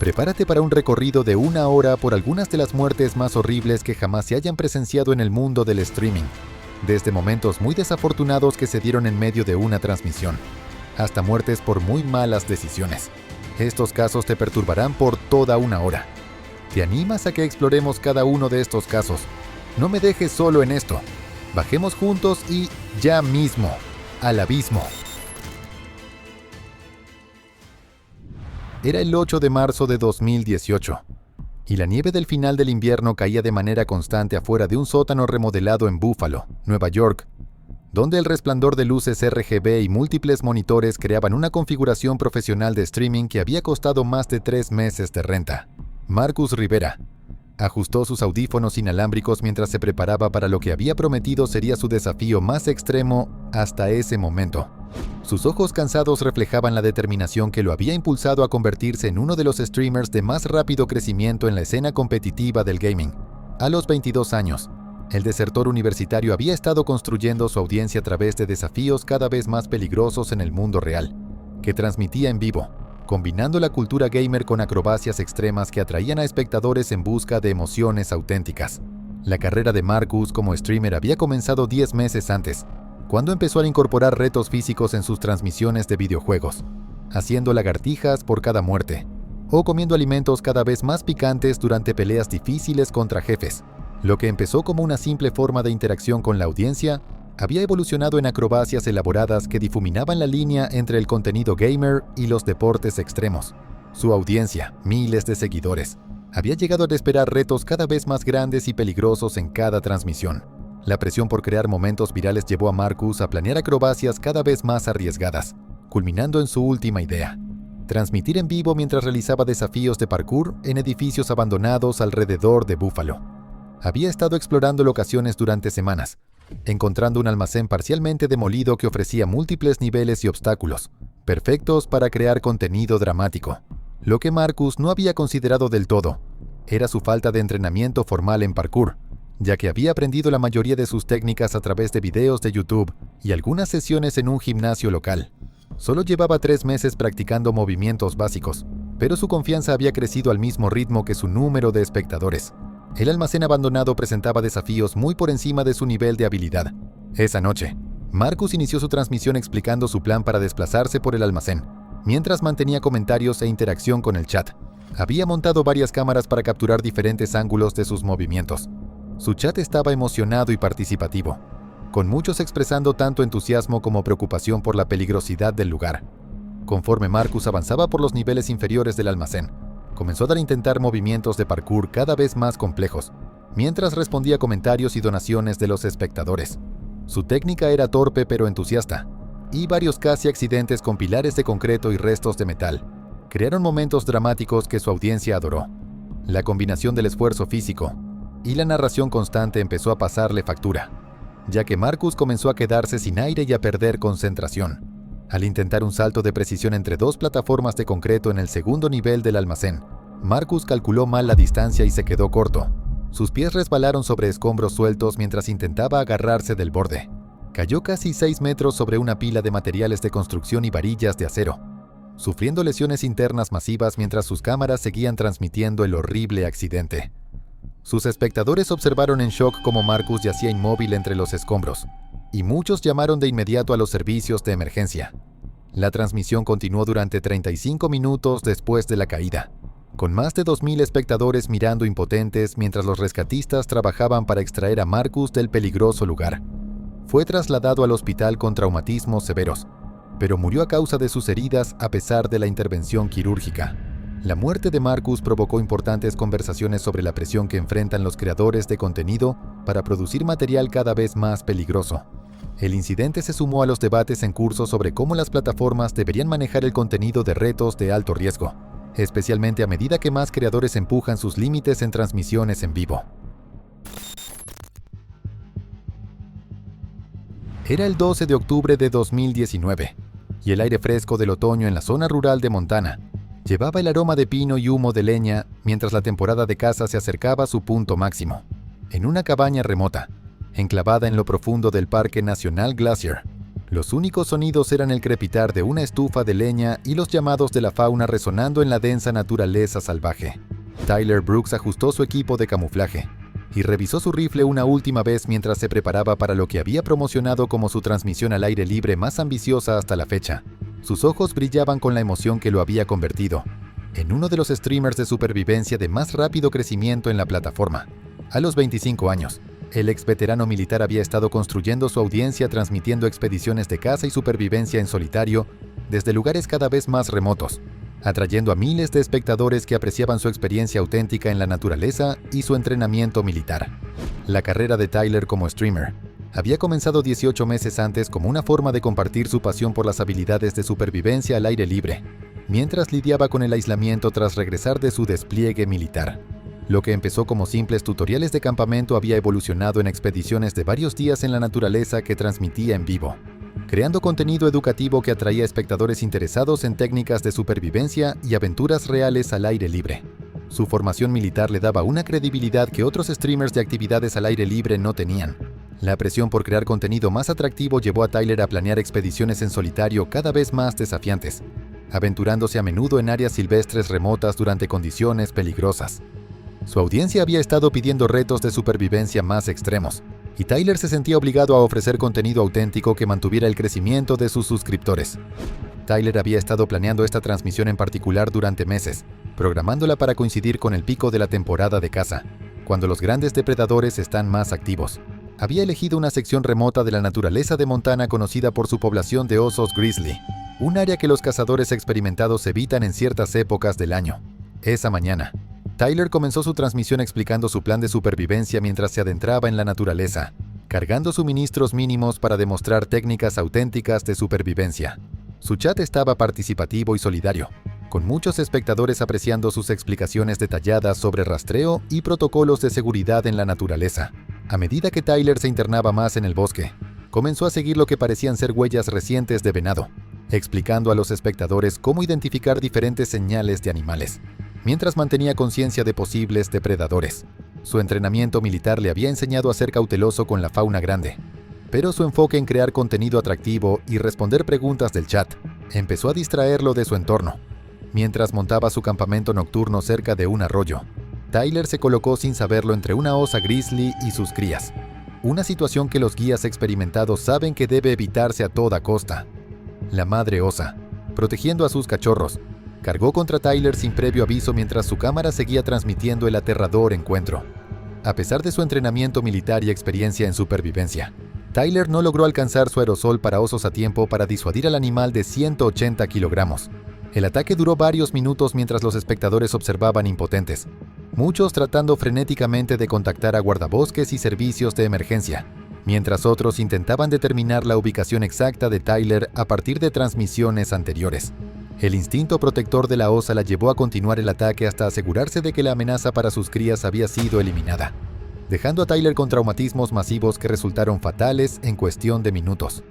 Prepárate para un recorrido de 1 hora por algunas de las muertes más horribles que jamás se hayan presenciado en el mundo del streaming, desde momentos muy desafortunados que se dieron en medio de una transmisión, hasta muertes por muy malas decisiones. Estos casos te perturbarán por toda 1 hora. ¿Te animas a que exploremos cada uno de estos casos? No me dejes solo en esto. Bajemos juntos y, ya mismo, al abismo. Era el 8 de marzo de 2018, y la nieve del final del invierno caía de manera constante afuera de un sótano remodelado en Buffalo, Nueva York, donde el resplandor de luces RGB y múltiples monitores creaban una configuración profesional de streaming que había costado más de 3 meses de renta. Marcus Rivera ajustó sus audífonos inalámbricos mientras se preparaba para lo que había prometido sería su desafío más extremo hasta ese momento. Sus ojos cansados reflejaban la determinación que lo había impulsado a convertirse en uno de los streamers de más rápido crecimiento en la escena competitiva del gaming. A los 22 años, el desertor universitario había estado construyendo su audiencia a través de desafíos cada vez más peligrosos en el mundo real, que transmitía en vivo, combinando la cultura gamer con acrobacias extremas que atraían a espectadores en busca de emociones auténticas. La carrera de Marcus como streamer había comenzado 10 meses antes, cuando empezó a incorporar retos físicos en sus transmisiones de videojuegos, haciendo lagartijas por cada muerte, o comiendo alimentos cada vez más picantes durante peleas difíciles contra jefes. Lo que empezó como una simple forma de interacción con la audiencia, había evolucionado en acrobacias elaboradas que difuminaban la línea entre el contenido gamer y los deportes extremos. Su audiencia, miles de seguidores, había llegado a esperar retos cada vez más grandes y peligrosos en cada transmisión. La presión por crear momentos virales llevó a Marcus a planear acrobacias cada vez más arriesgadas, culminando en su última idea: transmitir en vivo mientras realizaba desafíos de parkour en edificios abandonados alrededor de Buffalo. Había estado explorando locaciones durante semanas, encontrando un almacén parcialmente demolido que ofrecía múltiples niveles y obstáculos, perfectos para crear contenido dramático. Lo que Marcus no había considerado del todo era su falta de entrenamiento formal en parkour, ya que había aprendido la mayoría de sus técnicas a través de videos de YouTube y algunas sesiones en un gimnasio local. Solo llevaba 3 meses practicando movimientos básicos, pero su confianza había crecido al mismo ritmo que su número de espectadores. El almacén abandonado presentaba desafíos muy por encima de su nivel de habilidad. Esa noche, Marcus inició su transmisión explicando su plan para desplazarse por el almacén, mientras mantenía comentarios e interacción con el chat. Había montado varias cámaras para capturar diferentes ángulos de sus movimientos. Su chat estaba emocionado y participativo, con muchos expresando tanto entusiasmo como preocupación por la peligrosidad del lugar. Conforme Marcus avanzaba por los niveles inferiores del almacén, comenzó a intentar movimientos de parkour cada vez más complejos, mientras respondía comentarios y donaciones de los espectadores. Su técnica era torpe pero entusiasta, y varios casi accidentes con pilares de concreto y restos de metal crearon momentos dramáticos que su audiencia adoró. La combinación del esfuerzo físico y la narración constante empezó a pasarle factura, ya que Marcus comenzó a quedarse sin aire y a perder concentración. Al intentar un salto de precisión entre 2 plataformas de concreto en el segundo nivel del almacén, Marcus calculó mal la distancia y se quedó corto. Sus pies resbalaron sobre escombros sueltos mientras intentaba agarrarse del borde. Cayó casi 6 metros sobre una pila de materiales de construcción y varillas de acero, sufriendo lesiones internas masivas mientras sus cámaras seguían transmitiendo el horrible accidente. Sus espectadores observaron en shock cómo Marcus yacía inmóvil entre los escombros, y muchos llamaron de inmediato a los servicios de emergencia. La transmisión continuó durante 35 minutos después de la caída, con más de 2,000 espectadores mirando impotentes mientras los rescatistas trabajaban para extraer a Marcus del peligroso lugar. Fue trasladado al hospital con traumatismos severos, pero murió a causa de sus heridas a pesar de la intervención quirúrgica. La muerte de Marcus provocó importantes conversaciones sobre la presión que enfrentan los creadores de contenido para producir material cada vez más peligroso. El incidente se sumó a los debates en curso sobre cómo las plataformas deberían manejar el contenido de retos de alto riesgo, especialmente a medida que más creadores empujan sus límites en transmisiones en vivo. Era el 12 de octubre de 2019, y el aire fresco del otoño en la zona rural de Montana llevaba el aroma de pino y humo de leña mientras la temporada de caza se acercaba a su punto máximo. En una cabaña remota, enclavada en lo profundo del Parque Nacional Glacier, Los únicos sonidos eran el crepitar de una estufa de leña y los llamados de la fauna resonando en la densa naturaleza salvaje. Tyler Brooks ajustó su equipo de camuflaje y revisó su rifle una última vez mientras se preparaba para lo que había promocionado como su transmisión al aire libre más ambiciosa hasta la fecha. Sus ojos brillaban con la emoción que lo había convertido en uno de los streamers de supervivencia de más rápido crecimiento en la plataforma. A los 25 años, el ex veterano militar había estado construyendo su audiencia transmitiendo expediciones de caza y supervivencia en solitario desde lugares cada vez más remotos, atrayendo a miles de espectadores que apreciaban su experiencia auténtica en la naturaleza y su entrenamiento militar. La carrera de Tyler como streamer había comenzado 18 meses antes como una forma de compartir su pasión por las habilidades de supervivencia al aire libre, mientras lidiaba con el aislamiento tras regresar de su despliegue militar. Lo que empezó como simples tutoriales de campamento había evolucionado en expediciones de varios días en la naturaleza que transmitía en vivo, creando contenido educativo que atraía a espectadores interesados en técnicas de supervivencia y aventuras reales al aire libre. Su formación militar le daba una credibilidad que otros streamers de actividades al aire libre no tenían. La presión por crear contenido más atractivo llevó a Tyler a planear expediciones en solitario cada vez más desafiantes, aventurándose a menudo en áreas silvestres remotas durante condiciones peligrosas. Su audiencia había estado pidiendo retos de supervivencia más extremos, y Tyler se sentía obligado a ofrecer contenido auténtico que mantuviera el crecimiento de sus suscriptores. Tyler había estado planeando esta transmisión en particular durante meses, programándola para coincidir con el pico de la temporada de caza, cuando los grandes depredadores están más activos. Había elegido una sección remota de la naturaleza de Montana conocida por su población de osos grizzly, un área que los cazadores experimentados evitan en ciertas épocas del año. Esa mañana, Tyler comenzó su transmisión explicando su plan de supervivencia mientras se adentraba en la naturaleza, cargando suministros mínimos para demostrar técnicas auténticas de supervivencia. Su chat estaba participativo y solidario, con muchos espectadores apreciando sus explicaciones detalladas sobre rastreo y protocolos de seguridad en la naturaleza. A medida que Tyler se internaba más en el bosque, comenzó a seguir lo que parecían ser huellas recientes de venado, explicando a los espectadores cómo identificar diferentes señales de animales, mientras mantenía conciencia de posibles depredadores. Su entrenamiento militar le había enseñado a ser cauteloso con la fauna grande, pero su enfoque en crear contenido atractivo y responder preguntas del chat empezó a distraerlo de su entorno. Mientras montaba su campamento nocturno cerca de un arroyo, Tyler se colocó sin saberlo entre una osa grizzly y sus crías, una situación que los guías experimentados saben que debe evitarse a toda costa. La madre osa, protegiendo a sus cachorros, cargó contra Tyler sin previo aviso mientras su cámara seguía transmitiendo el aterrador encuentro. A pesar de su entrenamiento militar y experiencia en supervivencia, Tyler no logró alcanzar su aerosol para osos a tiempo para disuadir al animal de 180 kilogramos. El ataque duró varios minutos mientras los espectadores observaban impotentes, muchos tratando frenéticamente de contactar a guardabosques y servicios de emergencia, mientras otros intentaban determinar la ubicación exacta de Tyler a partir de transmisiones anteriores. El instinto protector de la osa la llevó a continuar el ataque hasta asegurarse de que la amenaza para sus crías había sido eliminada, dejando a Tyler con traumatismos masivos que resultaron fatales en cuestión de minutos.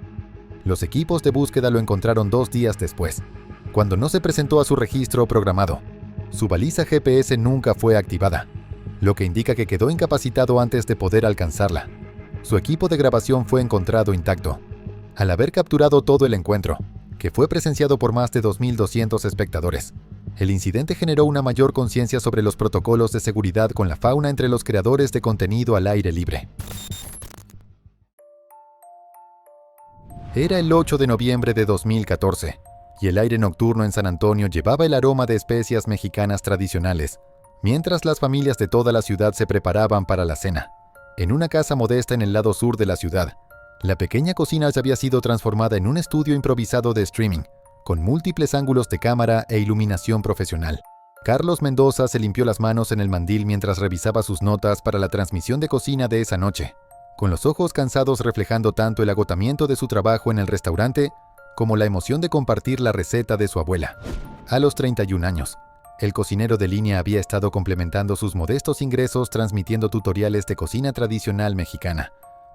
Los equipos de búsqueda lo encontraron 2 días después, cuando no se presentó a su registro programado. Su baliza GPS nunca fue activada, lo que indica que quedó incapacitado antes de poder alcanzarla. Su equipo de grabación fue encontrado intacto, al haber capturado todo el encuentro, que fue presenciado por más de 2.200 espectadores. El incidente generó una mayor conciencia sobre los protocolos de seguridad con la fauna entre los creadores de contenido al aire libre. Era el 8 de noviembre de 2014, y el aire nocturno en San Antonio llevaba el aroma de especias mexicanas tradicionales, mientras las familias de toda la ciudad se preparaban para la cena. En una casa modesta en el lado sur de la ciudad, la pequeña cocina ya había sido transformada en un estudio improvisado de streaming, con múltiples ángulos de cámara e iluminación profesional. Carlos Mendoza se limpió las manos en el mandil mientras revisaba sus notas para la transmisión de cocina de esa noche, con los ojos cansados reflejando tanto el agotamiento de su trabajo en el restaurante como la emoción de compartir la receta de su abuela. A los 31 años, el cocinero de línea había estado complementando sus modestos ingresos transmitiendo tutoriales de cocina tradicional mexicana,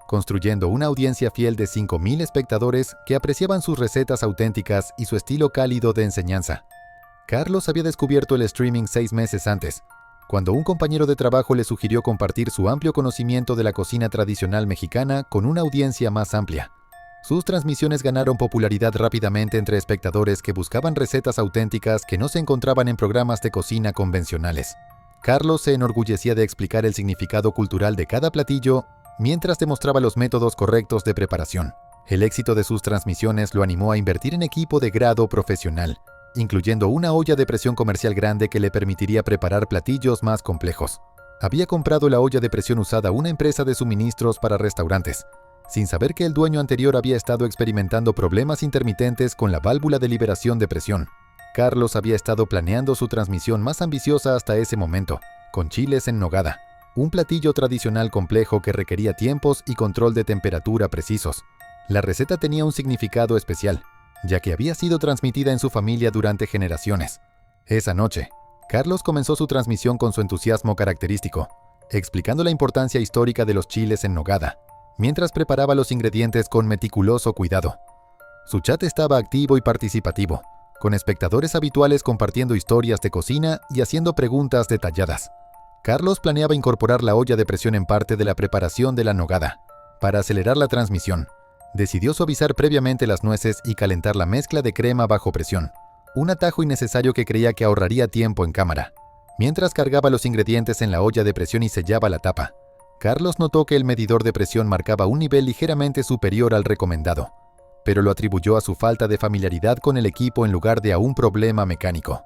construyendo una audiencia fiel de 5,000 espectadores que apreciaban sus recetas auténticas y su estilo cálido de enseñanza. Carlos había descubierto el streaming 6 meses antes, cuando un compañero de trabajo le sugirió compartir su amplio conocimiento de la cocina tradicional mexicana con una audiencia más amplia. Sus transmisiones ganaron popularidad rápidamente entre espectadores que buscaban recetas auténticas que no se encontraban en programas de cocina convencionales. Carlos se enorgullecía de explicar el significado cultural de cada platillo mientras demostraba los métodos correctos de preparación. El éxito de sus transmisiones lo animó a invertir en equipo de grado profesional, incluyendo una olla de presión comercial grande que le permitiría preparar platillos más complejos. Había comprado la olla de presión usada a una empresa de suministros para restaurantes, sin saber que el dueño anterior había estado experimentando problemas intermitentes con la válvula de liberación de presión. Carlos había estado planeando su transmisión más ambiciosa hasta ese momento, con chiles en nogada, un platillo tradicional complejo que requería tiempos y control de temperatura precisos. La receta tenía un significado especial, ya que había sido transmitida en su familia durante generaciones. Esa noche, Carlos comenzó su transmisión con su entusiasmo característico, explicando la importancia histórica de los chiles en nogada, mientras preparaba los ingredientes con meticuloso cuidado. Su chat estaba activo y participativo, con espectadores habituales compartiendo historias de cocina y haciendo preguntas detalladas. Carlos planeaba incorporar la olla de presión en parte de la preparación de la nogada. Para acelerar la transmisión, decidió suavizar previamente las nueces y calentar la mezcla de crema bajo presión, un atajo innecesario que creía que ahorraría tiempo en cámara. Mientras cargaba los ingredientes en la olla de presión y sellaba la tapa, Carlos notó que el medidor de presión marcaba un nivel ligeramente superior al recomendado, pero lo atribuyó a su falta de familiaridad con el equipo en lugar de a un problema mecánico.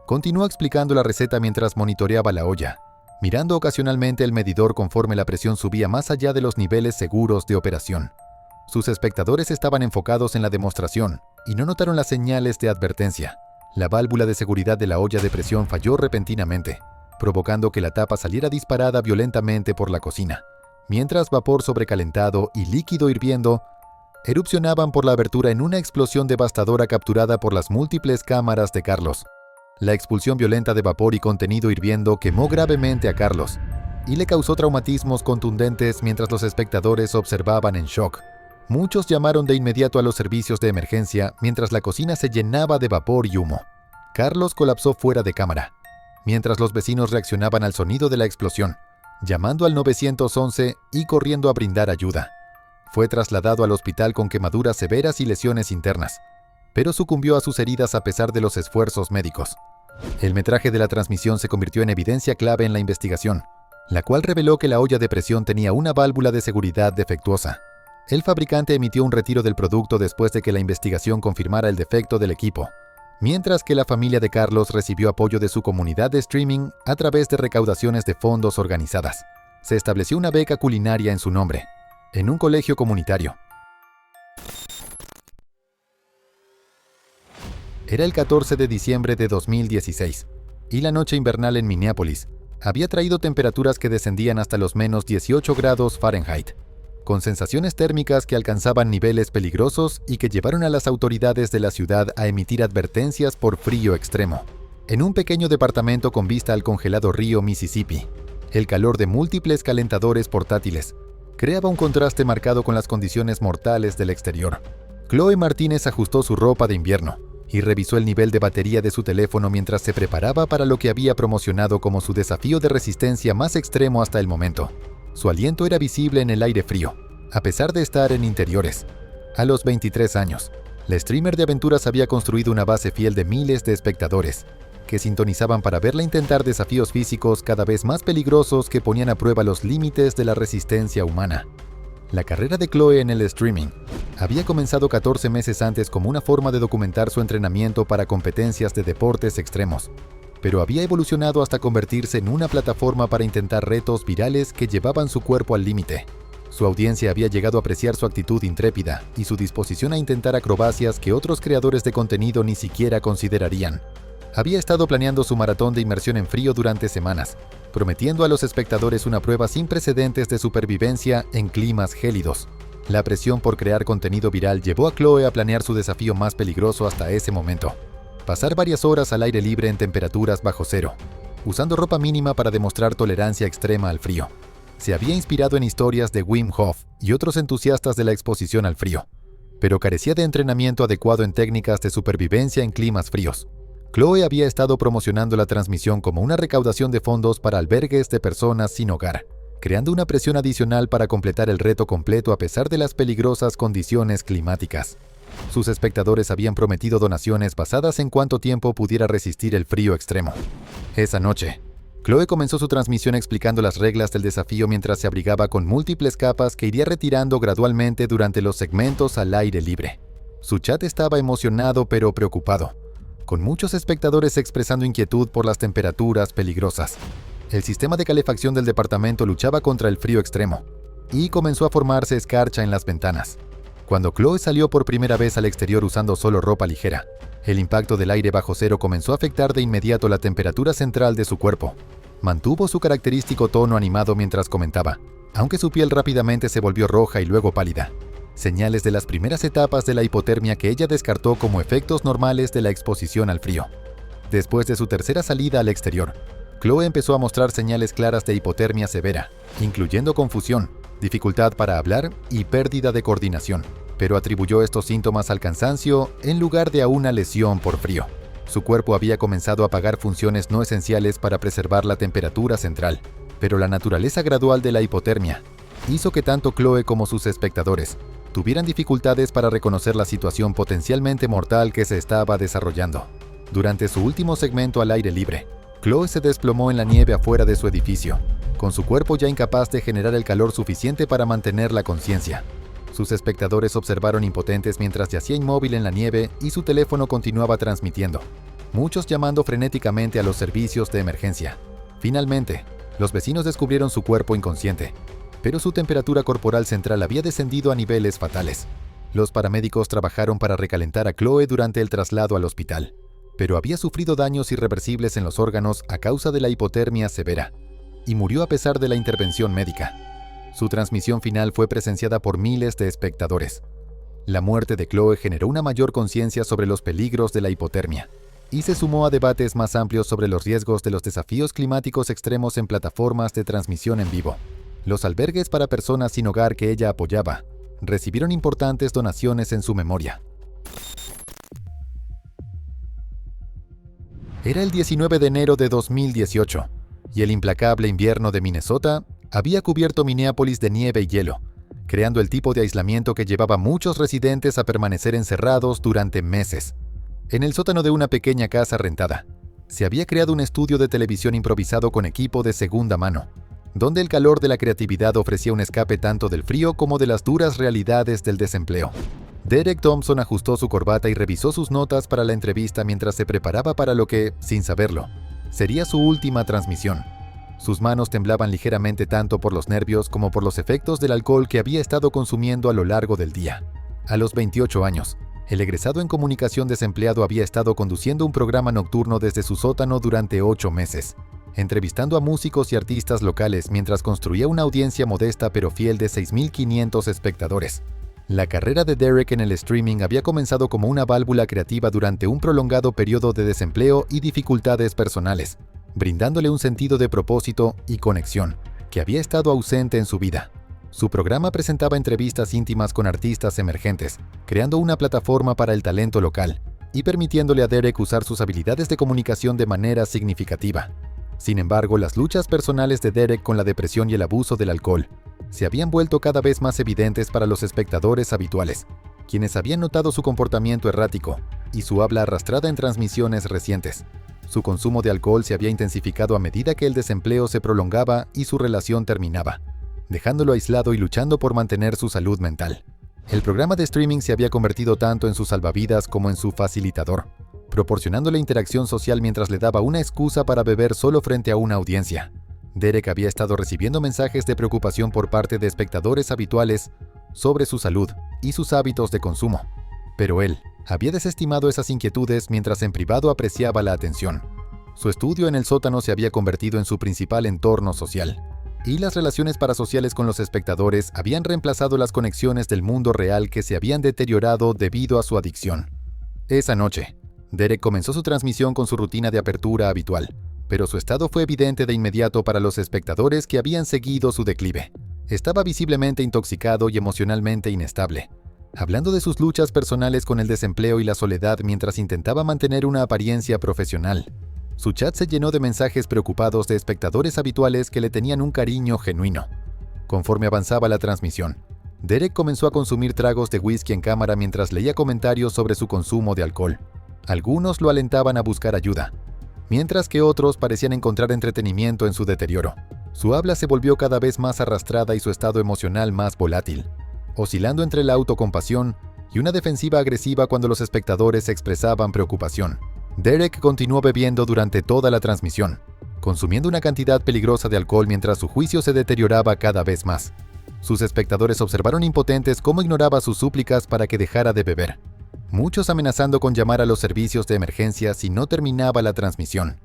Continuó explicando la receta mientras monitoreaba la olla, mirando ocasionalmente el medidor conforme la presión subía más allá de los niveles seguros de operación. Sus espectadores estaban enfocados en la demostración y no notaron las señales de advertencia. La válvula de seguridad de la olla de presión falló repentinamente, provocando que la tapa saliera disparada violentamente por la cocina, mientras vapor sobrecalentado y líquido hirviendo erupcionaban por la abertura en una explosión devastadora capturada por las múltiples cámaras de Carlos. La expulsión violenta de vapor y contenido hirviendo quemó gravemente a Carlos y le causó traumatismos contundentes mientras los espectadores observaban en shock. Muchos llamaron de inmediato a los servicios de emergencia mientras la cocina se llenaba de vapor y humo. Carlos colapsó fuera de cámara, mientras los vecinos reaccionaban al sonido de la explosión, llamando al 911 y corriendo a brindar ayuda. Fue trasladado al hospital con quemaduras severas y lesiones internas, pero sucumbió a sus heridas a pesar de los esfuerzos médicos. El metraje de la transmisión se convirtió en evidencia clave en la investigación, la cual reveló que la olla de presión tenía una válvula de seguridad defectuosa. El fabricante emitió un retiro del producto después de que la investigación confirmara el defecto del equipo, mientras que la familia de Carlos recibió apoyo de su comunidad de streaming a través de recaudaciones de fondos organizadas. Se estableció una beca culinaria en su nombre, en un colegio comunitario. Era el 14 de diciembre de 2016, y la noche invernal en Minneapolis había traído temperaturas que descendían hasta los menos 18 grados Fahrenheit, con sensaciones térmicas que alcanzaban niveles peligrosos y que llevaron a las autoridades de la ciudad a emitir advertencias por frío extremo. En un pequeño departamento con vista al congelado río Mississippi, el calor de múltiples calentadores portátiles creaba un contraste marcado con las condiciones mortales del exterior. Chloe Martínez ajustó su ropa de invierno y revisó el nivel de batería de su teléfono mientras se preparaba para lo que había promocionado como su desafío de resistencia más extremo hasta el momento. Su aliento era visible en el aire frío, a pesar de estar en interiores. A los 23 años, la streamer de aventuras había construido una base fiel de miles de espectadores, que sintonizaban para verla intentar desafíos físicos cada vez más peligrosos que ponían a prueba los límites de la resistencia humana. La carrera de Chloe en el streaming había comenzado 14 meses antes como una forma de documentar su entrenamiento para competencias de deportes extremos, pero había evolucionado hasta convertirse en una plataforma para intentar retos virales que llevaban su cuerpo al límite. Su audiencia había llegado a apreciar su actitud intrépida y su disposición a intentar acrobacias que otros creadores de contenido ni siquiera considerarían. Había estado planeando su maratón de inmersión en frío durante semanas, prometiendo a los espectadores una prueba sin precedentes de supervivencia en climas gélidos. La presión por crear contenido viral llevó a Chloe a planear su desafío más peligroso hasta ese momento: pasar varias horas al aire libre en temperaturas bajo cero, usando ropa mínima para demostrar tolerancia extrema al frío. Se había inspirado en historias de Wim Hof y otros entusiastas de la exposición al frío, pero carecía de entrenamiento adecuado en técnicas de supervivencia en climas fríos. Chloe había estado promocionando la transmisión como una recaudación de fondos para albergues de personas sin hogar, creando una presión adicional para completar el reto completo a pesar de las peligrosas condiciones climáticas. Sus espectadores habían prometido donaciones basadas en cuánto tiempo pudiera resistir el frío extremo. Esa noche, Chloe comenzó su transmisión explicando las reglas del desafío mientras se abrigaba con múltiples capas que iría retirando gradualmente durante los segmentos al aire libre. Su chat estaba emocionado pero preocupado, con muchos espectadores expresando inquietud por las temperaturas peligrosas. El sistema de calefacción del departamento luchaba contra el frío extremo, y comenzó a formarse escarcha en las ventanas. Cuando Chloe salió por primera vez al exterior usando solo ropa ligera, el impacto del aire bajo cero comenzó a afectar de inmediato la temperatura central de su cuerpo. Mantuvo su característico tono animado mientras comentaba, aunque su piel rápidamente se volvió roja y luego pálida. Señales de las primeras etapas de la hipotermia que ella descartó como efectos normales de la exposición al frío. Después de su tercera salida al exterior, Chloe empezó a mostrar señales claras de hipotermia severa, incluyendo confusión, dificultad para hablar y pérdida de coordinación, pero atribuyó estos síntomas al cansancio en lugar de a una lesión por frío. Su cuerpo había comenzado a apagar funciones no esenciales para preservar la temperatura central, pero la naturaleza gradual de la hipotermia hizo que tanto Chloe como sus espectadores tuvieran dificultades para reconocer la situación potencialmente mortal que se estaba desarrollando. Durante su último segmento al aire libre, Chloe se desplomó en la nieve afuera de su edificio, con su cuerpo ya incapaz de generar el calor suficiente para mantener la conciencia. Sus espectadores observaron impotentes mientras yacía inmóvil en la nieve y su teléfono continuaba transmitiendo, muchos llamando frenéticamente a los servicios de emergencia. Finalmente, los vecinos descubrieron su cuerpo inconsciente, pero su temperatura corporal central había descendido a niveles fatales. Los paramédicos trabajaron para recalentar a Chloe durante el traslado al hospital, pero había sufrido daños irreversibles en los órganos a causa de la hipotermia severa, y murió a pesar de la intervención médica. Su transmisión final fue presenciada por miles de espectadores. La muerte de Chloe generó una mayor conciencia sobre los peligros de la hipotermia, y se sumó a debates más amplios sobre los riesgos de los desafíos climáticos extremos en plataformas de transmisión en vivo. Los albergues para personas sin hogar que ella apoyaba recibieron importantes donaciones en su memoria. Era el 19 de enero de 2018, y el implacable invierno de Minnesota había cubierto Minneapolis de nieve y hielo, creando el tipo de aislamiento que llevaba a muchos residentes a permanecer encerrados durante meses. En el sótano de una pequeña casa rentada, se había creado un estudio de televisión improvisado con equipo de segunda mano, donde el calor de la creatividad ofrecía un escape tanto del frío como de las duras realidades del desempleo. Derek Thompson ajustó su corbata y revisó sus notas para la entrevista mientras se preparaba para lo que, sin saberlo, sería su última transmisión. Sus manos temblaban ligeramente tanto por los nervios como por los efectos del alcohol que había estado consumiendo a lo largo del día. A los 28 años, el egresado en comunicación desempleado había estado conduciendo un programa nocturno desde su sótano durante 8 meses, entrevistando a músicos y artistas locales mientras construía una audiencia modesta pero fiel de 6.500 espectadores. La carrera de Derek en el streaming había comenzado como una válvula creativa durante un prolongado periodo de desempleo y dificultades personales, brindándole un sentido de propósito y conexión que había estado ausente en su vida. Su programa presentaba entrevistas íntimas con artistas emergentes, creando una plataforma para el talento local y permitiéndole a Derek usar sus habilidades de comunicación de manera significativa. Sin embargo, las luchas personales de Derek con la depresión y el abuso del alcohol se habían vuelto cada vez más evidentes para los espectadores habituales, quienes habían notado su comportamiento errático y su habla arrastrada en transmisiones recientes. Su consumo de alcohol se había intensificado a medida que el desempleo se prolongaba y su relación terminaba, dejándolo aislado y luchando por mantener su salud mental. El programa de streaming se había convertido tanto en su salvavidas como en su facilitador, proporcionándole interacción social mientras le daba una excusa para beber solo frente a una audiencia. Derek había estado recibiendo mensajes de preocupación por parte de espectadores habituales sobre su salud y sus hábitos de consumo, pero él había desestimado esas inquietudes mientras en privado apreciaba la atención. Su estudio en el sótano se había convertido en su principal entorno social, y las relaciones parasociales con los espectadores habían reemplazado las conexiones del mundo real que se habían deteriorado debido a su adicción. Esa noche, Derek comenzó su transmisión con su rutina de apertura habitual, pero su estado fue evidente de inmediato para los espectadores que habían seguido su declive. Estaba visiblemente intoxicado y emocionalmente inestable, hablando de sus luchas personales con el desempleo y la soledad mientras intentaba mantener una apariencia profesional. Su chat se llenó de mensajes preocupados de espectadores habituales que le tenían un cariño genuino. Conforme avanzaba la transmisión, Derek comenzó a consumir tragos de whisky en cámara mientras leía comentarios sobre su consumo de alcohol. Algunos lo alentaban a buscar ayuda, mientras que otros parecían encontrar entretenimiento en su deterioro. Su habla se volvió cada vez más arrastrada y su estado emocional más volátil, oscilando entre la autocompasión y una defensiva agresiva cuando los espectadores expresaban preocupación. Derek continuó bebiendo durante toda la transmisión, consumiendo una cantidad peligrosa de alcohol mientras su juicio se deterioraba cada vez más. Sus espectadores observaron impotentes cómo ignoraba sus súplicas para que dejara de beber, muchos amenazando con llamar a los servicios de emergencia si no terminaba la transmisión.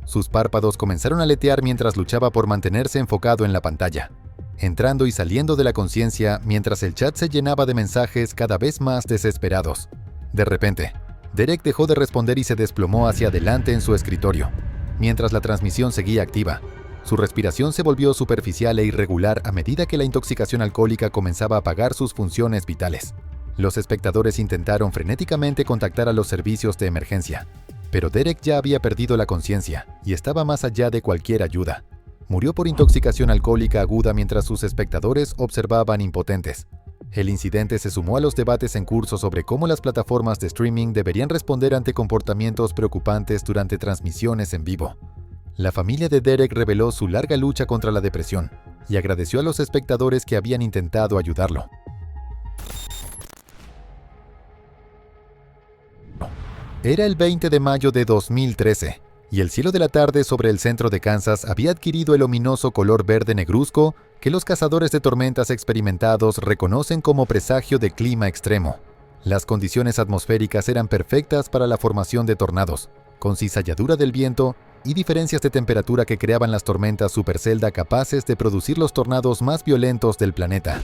Sus párpados comenzaron a aletear mientras luchaba por mantenerse enfocado en la pantalla, entrando y saliendo de la conciencia mientras el chat se llenaba de mensajes cada vez más desesperados. De repente, Derek dejó de responder y se desplomó hacia adelante en su escritorio, mientras la transmisión seguía activa. Su respiración se volvió superficial e irregular a medida que la intoxicación alcohólica comenzaba a apagar sus funciones vitales. Los espectadores intentaron frenéticamente contactar a los servicios de emergencia, pero Derek ya había perdido la conciencia y estaba más allá de cualquier ayuda. Murió por intoxicación alcohólica aguda mientras sus espectadores observaban impotentes. El incidente se sumó a los debates en curso sobre cómo las plataformas de streaming deberían responder ante comportamientos preocupantes durante transmisiones en vivo. La familia de Derek reveló su larga lucha contra la depresión y agradeció a los espectadores que habían intentado ayudarlo. Era el 20 de mayo de 2013, y el cielo de la tarde sobre el centro de Kansas había adquirido el ominoso color verde negruzco que los cazadores de tormentas experimentados reconocen como presagio de clima extremo. Las condiciones atmosféricas eran perfectas para la formación de tornados, con cizalladura del viento y diferencias de temperatura que creaban las tormentas supercelda capaces de producir los tornados más violentos del planeta.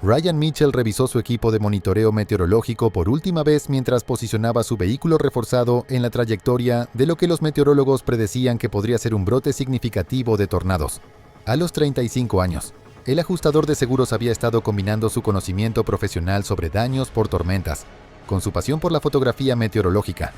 Ryan Mitchell revisó su equipo de monitoreo meteorológico por última vez mientras posicionaba su vehículo reforzado en la trayectoria de lo que los meteorólogos predecían que podría ser un brote significativo de tornados. A los 35 años, el ajustador de seguros había estado combinando su conocimiento profesional sobre daños por tormentas con su pasión por la fotografía meteorológica,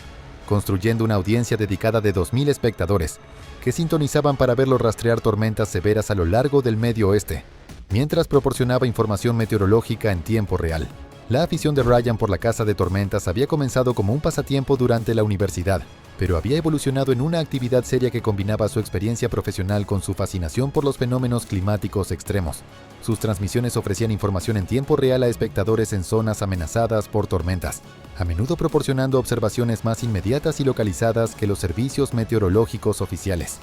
construyendo una audiencia dedicada de 2.000 espectadores que sintonizaban para verlo rastrear tormentas severas a lo largo del Medio Oeste, mientras proporcionaba información meteorológica en tiempo real. La afición de Ryan por la caza de tormentas había comenzado como un pasatiempo durante la universidad, pero había evolucionado en una actividad seria que combinaba su experiencia profesional con su fascinación por los fenómenos climáticos extremos. Sus transmisiones ofrecían información en tiempo real a espectadores en zonas amenazadas por tormentas, a menudo proporcionando observaciones más inmediatas y localizadas que los servicios meteorológicos oficiales.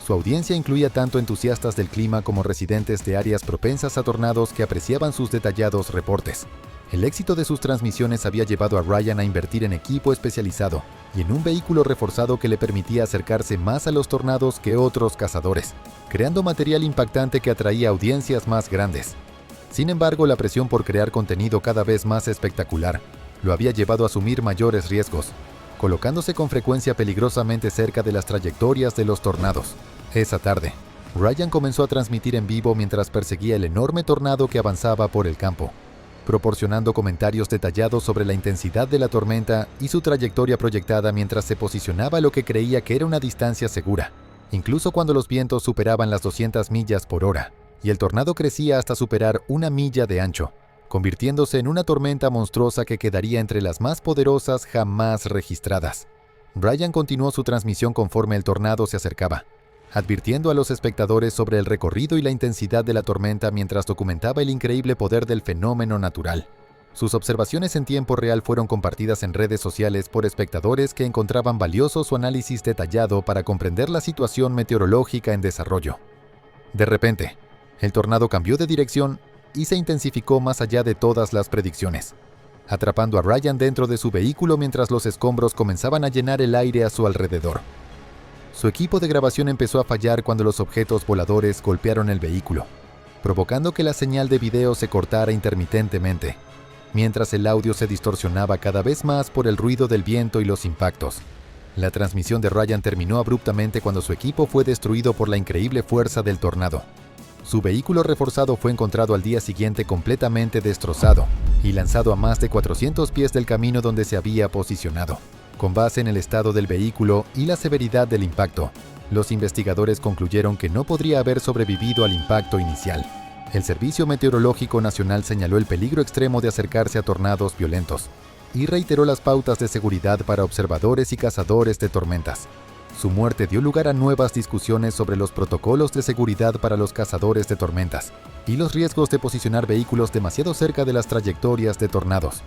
Su audiencia incluía tanto entusiastas del clima como residentes de áreas propensas a tornados que apreciaban sus detallados reportes. El éxito de sus transmisiones había llevado a Ryan a invertir en equipo especializado y en un vehículo reforzado que le permitía acercarse más a los tornados que otros cazadores, creando material impactante que atraía audiencias más grandes. Sin embargo, la presión por crear contenido cada vez más espectacular lo había llevado a asumir mayores riesgos, colocándose con frecuencia peligrosamente cerca de las trayectorias de los tornados. Esa tarde, Ryan comenzó a transmitir en vivo mientras perseguía el enorme tornado que avanzaba por el campo, proporcionando comentarios detallados sobre la intensidad de la tormenta y su trayectoria proyectada mientras se posicionaba a lo que creía que era una distancia segura, incluso cuando los vientos superaban las 200 millas por hora, y el tornado crecía hasta superar 1 milla de ancho, convirtiéndose en una tormenta monstruosa que quedaría entre las más poderosas jamás registradas. Ryan continuó su transmisión conforme el tornado se acercaba, advirtiendo a los espectadores sobre el recorrido y la intensidad de la tormenta mientras documentaba el increíble poder del fenómeno natural. Sus observaciones en tiempo real fueron compartidas en redes sociales por espectadores que encontraban valioso su análisis detallado para comprender la situación meteorológica en desarrollo. De repente, el tornado cambió de dirección y se intensificó más allá de todas las predicciones, atrapando a Ryan dentro de su vehículo mientras los escombros comenzaban a llenar el aire a su alrededor. Su equipo de grabación empezó a fallar cuando los objetos voladores golpearon el vehículo, provocando que la señal de video se cortara intermitentemente, mientras el audio se distorsionaba cada vez más por el ruido del viento y los impactos. La transmisión de Ryan terminó abruptamente cuando su equipo fue destruido por la increíble fuerza del tornado. Su vehículo reforzado fue encontrado al día siguiente completamente destrozado y lanzado a más de 400 pies del camino donde se había posicionado. Con base en el estado del vehículo y la severidad del impacto, los investigadores concluyeron que no podría haber sobrevivido al impacto inicial. El Servicio Meteorológico Nacional señaló el peligro extremo de acercarse a tornados violentos y reiteró las pautas de seguridad para observadores y cazadores de tormentas. Su muerte dio lugar a nuevas discusiones sobre los protocolos de seguridad para los cazadores de tormentas y los riesgos de posicionar vehículos demasiado cerca de las trayectorias de tornados.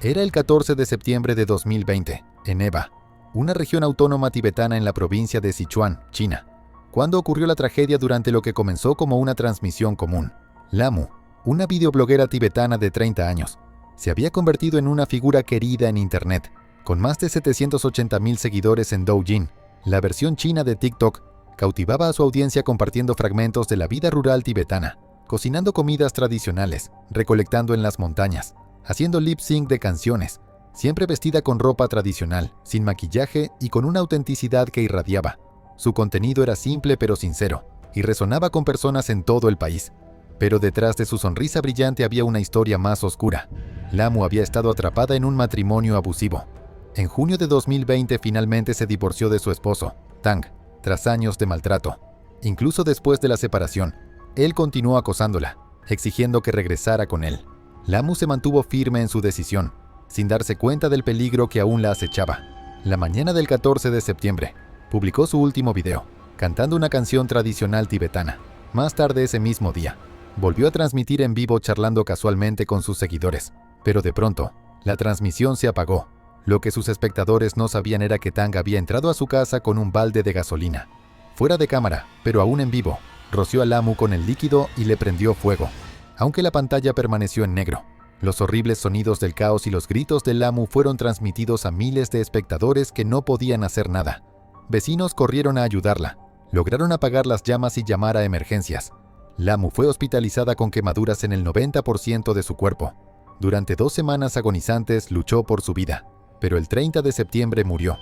Era el 14 de septiembre de 2020, en Eba, una región autónoma tibetana en la provincia de Sichuan, China, cuando ocurrió la tragedia durante lo que comenzó como una transmisión común. Lamu, una videobloguera tibetana de 30 años, se había convertido en una figura querida en Internet, con más de 780,000 seguidores en Douyin. La versión china de TikTok cautivaba a su audiencia compartiendo fragmentos de la vida rural tibetana, cocinando comidas tradicionales, recolectando en las montañas, haciendo lip sync de canciones, siempre vestida con ropa tradicional, sin maquillaje y con una autenticidad que irradiaba. Su contenido era simple pero sincero, y resonaba con personas en todo el país. Pero detrás de su sonrisa brillante había una historia más oscura. Lamu había estado atrapada en un matrimonio abusivo. En junio de 2020 finalmente se divorció de su esposo, Tang, tras años de maltrato. Incluso después de la separación, él continuó acosándola, exigiendo que regresara con él. Lamu se mantuvo firme en su decisión, sin darse cuenta del peligro que aún la acechaba. La mañana del 14 de septiembre, publicó su último video, cantando una canción tradicional tibetana. Más tarde ese mismo día, volvió a transmitir en vivo charlando casualmente con sus seguidores, pero de pronto, la transmisión se apagó. Lo que sus espectadores no sabían era que Tang había entrado a su casa con un balde de gasolina. Fuera de cámara, pero aún en vivo, roció a Lamu con el líquido y le prendió fuego. Aunque la pantalla permaneció en negro, los horribles sonidos del caos y los gritos de Lamu fueron transmitidos a miles de espectadores que no podían hacer nada. Vecinos corrieron a ayudarla, lograron apagar las llamas y llamar a emergencias. Lamu fue hospitalizada con quemaduras en el 90% de su cuerpo. Durante 2 semanas agonizantes luchó por su vida, pero el 30 de septiembre murió.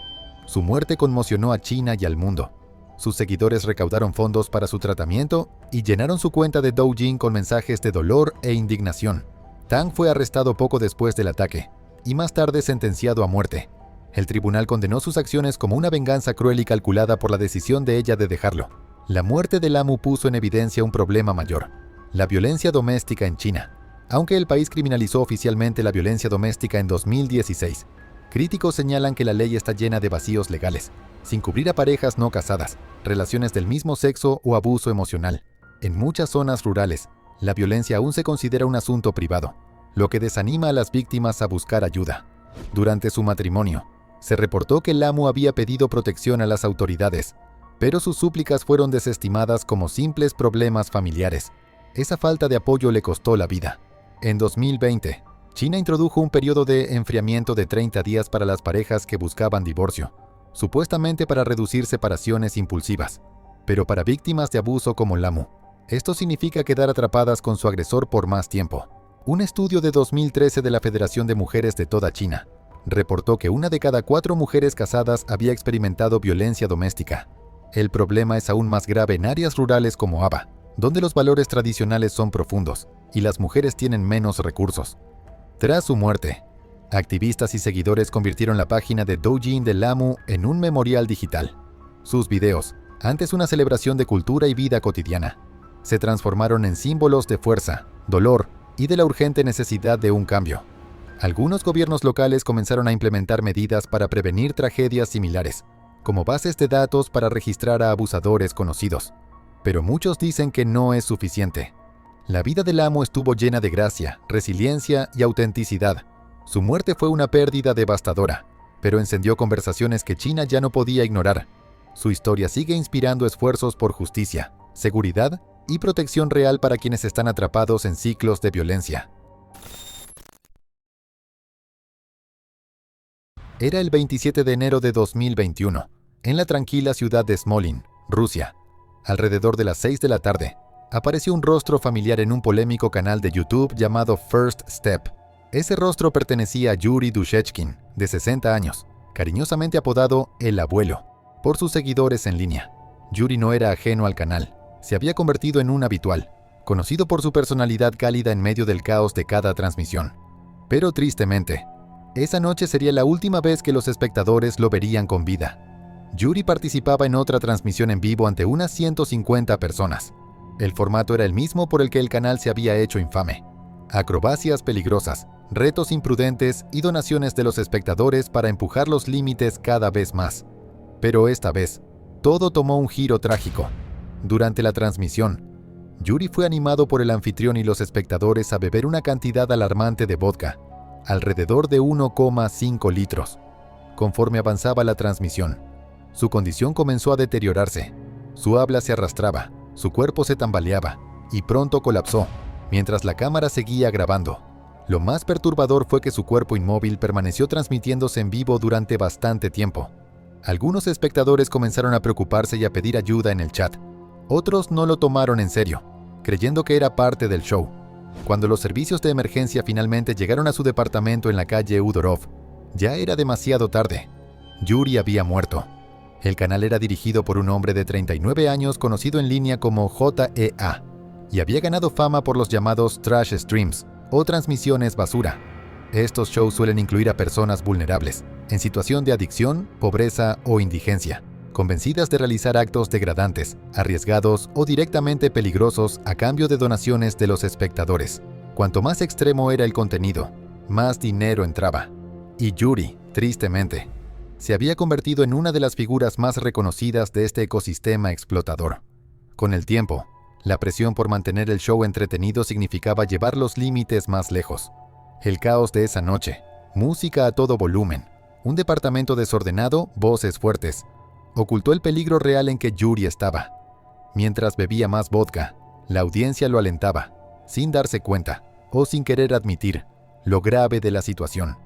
Su muerte conmocionó a China y al mundo. Sus seguidores recaudaron fondos para su tratamiento y llenaron su cuenta de Douyin con mensajes de dolor e indignación. Tang fue arrestado poco después del ataque y más tarde sentenciado a muerte. El tribunal condenó sus acciones como una venganza cruel y calculada por la decisión de ella de dejarlo. La muerte de Lamu puso en evidencia un problema mayor: la violencia doméstica en China. Aunque el país criminalizó oficialmente la violencia doméstica en 2016, críticos señalan que la ley está llena de vacíos legales, sin cubrir a parejas no casadas, relaciones del mismo sexo o abuso emocional. En muchas zonas rurales, la violencia aún se considera un asunto privado, lo que desanima a las víctimas a buscar ayuda. Durante su matrimonio, se reportó que Lamu había pedido protección a las autoridades, pero sus súplicas fueron desestimadas como simples problemas familiares. Esa falta de apoyo le costó la vida. En 2020, China introdujo un periodo de enfriamiento de 30 días para las parejas que buscaban divorcio, supuestamente para reducir separaciones impulsivas. Pero para víctimas de abuso como Lamu, esto significa quedar atrapadas con su agresor por más tiempo. Un estudio de 2013 de la Federación de Mujeres de toda China reportó que 1 de cada 4 mujeres casadas había experimentado violencia doméstica. El problema es aún más grave en áreas rurales como Aba, donde los valores tradicionales son profundos y las mujeres tienen menos recursos. Tras su muerte, activistas y seguidores convirtieron la página de Douyin de Lamu en un memorial digital. Sus videos, antes una celebración de cultura y vida cotidiana, se transformaron en símbolos de fuerza, dolor y de la urgente necesidad de un cambio. Algunos gobiernos locales comenzaron a implementar medidas para prevenir tragedias similares, como bases de datos para registrar a abusadores conocidos. Pero muchos dicen que no es suficiente. La vida de Lamu estuvo llena de gracia, resiliencia y autenticidad. Su muerte fue una pérdida devastadora, pero encendió conversaciones que China ya no podía ignorar. Su historia sigue inspirando esfuerzos por justicia, seguridad y protección real para quienes están atrapados en ciclos de violencia. Era el 27 de enero de 2021, en la tranquila ciudad de Smolin, Rusia. Alrededor de las 6 de la tarde, apareció un rostro familiar en un polémico canal de YouTube llamado First Step. Ese rostro pertenecía a Yuri Dushechkin, de 60 años, cariñosamente apodado El Abuelo, por sus seguidores en línea. Yuri no era ajeno al canal, se había convertido en un habitual, conocido por su personalidad cálida en medio del caos de cada transmisión. Pero tristemente, esa noche sería la última vez que los espectadores lo verían con vida. Yuri participaba en otra transmisión en vivo ante unas 150 personas. El formato era el mismo por el que el canal se había hecho infame. Acrobacias peligrosas, retos imprudentes y donaciones de los espectadores para empujar los límites cada vez más. Pero esta vez, todo tomó un giro trágico. Durante la transmisión, Yuri fue animado por el anfitrión y los espectadores a beber una cantidad alarmante de vodka, alrededor de 1,5 litros. Conforme avanzaba la transmisión, su condición comenzó a deteriorarse. Su habla se arrastraba, su cuerpo se tambaleaba y pronto colapsó, mientras la cámara seguía grabando. Lo más perturbador fue que su cuerpo inmóvil permaneció transmitiéndose en vivo durante bastante tiempo. Algunos espectadores comenzaron a preocuparse y a pedir ayuda en el chat. Otros no lo tomaron en serio, creyendo que era parte del show. Cuando los servicios de emergencia finalmente llegaron a su departamento en la calle Udorov, ya era demasiado tarde. Yuri había muerto. El canal era dirigido por un hombre de 39 años conocido en línea como JEA, y había ganado fama por los llamados trash streams, o transmisiones basura. Estos shows suelen incluir a personas vulnerables, en situación de adicción, pobreza o indigencia, convencidas de realizar actos degradantes, arriesgados o directamente peligrosos a cambio de donaciones de los espectadores. Cuanto más extremo era el contenido, más dinero entraba. Y Yuri, tristemente, se había convertido en una de las figuras más reconocidas de este ecosistema explotador. Con el tiempo, la presión por mantener el show entretenido significaba llevar los límites más lejos. El caos de esa noche, música a todo volumen, un departamento desordenado, voces fuertes, ocultó el peligro real en que Yuri estaba. Mientras bebía más vodka, la audiencia lo alentaba, sin darse cuenta, o sin querer admitir, lo grave de la situación.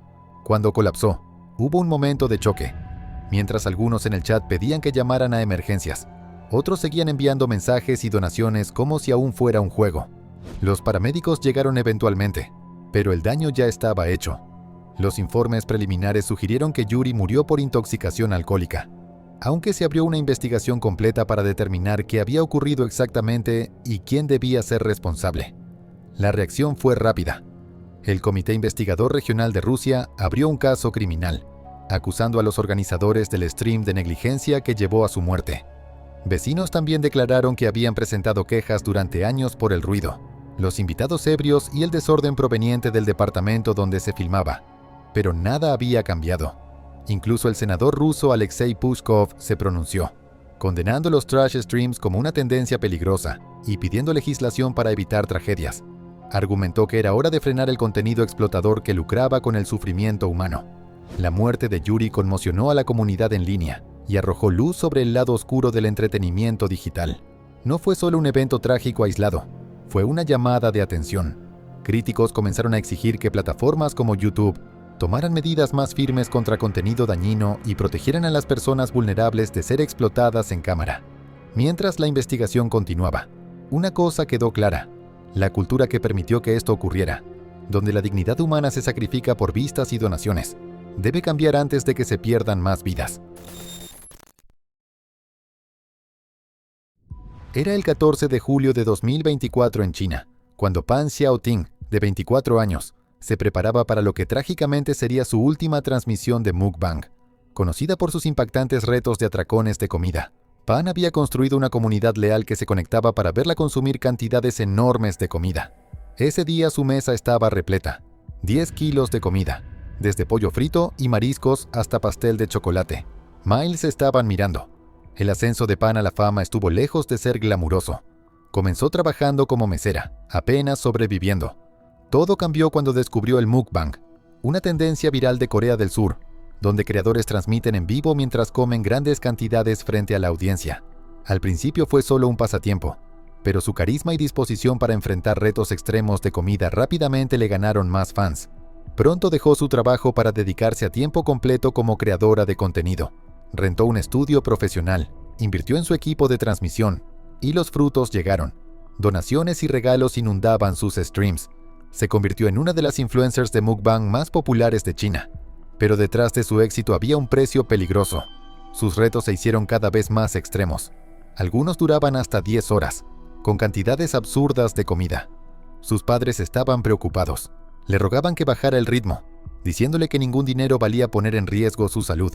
Cuando colapsó, hubo un momento de choque. Mientras algunos en el chat pedían que llamaran a emergencias, otros seguían enviando mensajes y donaciones como si aún fuera un juego. Los paramédicos llegaron eventualmente, pero el daño ya estaba hecho. Los informes preliminares sugirieron que Yuri murió por intoxicación alcohólica, aunque se abrió una investigación completa para determinar qué había ocurrido exactamente y quién debía ser responsable. La reacción fue rápida. El Comité Investigador Regional de Rusia abrió un caso criminal, acusando a los organizadores del stream de negligencia que llevó a su muerte. Vecinos también declararon que habían presentado quejas durante años por el ruido, los invitados ebrios y el desorden proveniente del departamento donde se filmaba. Pero nada había cambiado. Incluso el senador ruso Alexei Pushkov se pronunció, condenando los trash streams como una tendencia peligrosa y pidiendo legislación para evitar tragedias. Argumentó que era hora de frenar el contenido explotador que lucraba con el sufrimiento humano. La muerte de Yuri conmocionó a la comunidad en línea y arrojó luz sobre el lado oscuro del entretenimiento digital. No fue solo un evento trágico aislado, fue una llamada de atención. Críticos comenzaron a exigir que plataformas como YouTube tomaran medidas más firmes contra contenido dañino y protegieran a las personas vulnerables de ser explotadas en cámara. Mientras la investigación continuaba, una cosa quedó clara: la cultura que permitió que esto ocurriera, donde la dignidad humana se sacrifica por vistas y donaciones, debe cambiar antes de que se pierdan más vidas. Era el 14 de julio de 2024 en China, cuando Pan Xiaoting, de 24 años, se preparaba para lo que trágicamente sería su última transmisión de mukbang. Conocida por sus impactantes retos de atracones de comida, Pan había construido una comunidad leal que se conectaba para verla consumir cantidades enormes de comida. Ese día su mesa estaba repleta. 10 kilos de comida, desde pollo frito y mariscos hasta pastel de chocolate. Miles estaban mirando. El ascenso de Pan a la fama estuvo lejos de ser glamuroso. Comenzó trabajando como mesera, apenas sobreviviendo. Todo cambió cuando descubrió el mukbang, una tendencia viral de Corea del Sur, donde creadores transmiten en vivo mientras comen grandes cantidades frente a la audiencia. Al principio fue solo un pasatiempo, pero su carisma y disposición para enfrentar retos extremos de comida rápidamente le ganaron más fans. Pronto dejó su trabajo para dedicarse a tiempo completo como creadora de contenido. Rentó un estudio profesional, invirtió en su equipo de transmisión, y los frutos llegaron. Donaciones y regalos inundaban sus streams. Se convirtió en una de las influencers de mukbang más populares de China. Pero detrás de su éxito había un precio peligroso. Sus retos se hicieron cada vez más extremos. Algunos duraban hasta 10 horas. con cantidades absurdas de comida. Sus padres estaban preocupados. Le rogaban que bajara el ritmo, diciéndole que ningún dinero valía poner en riesgo su salud.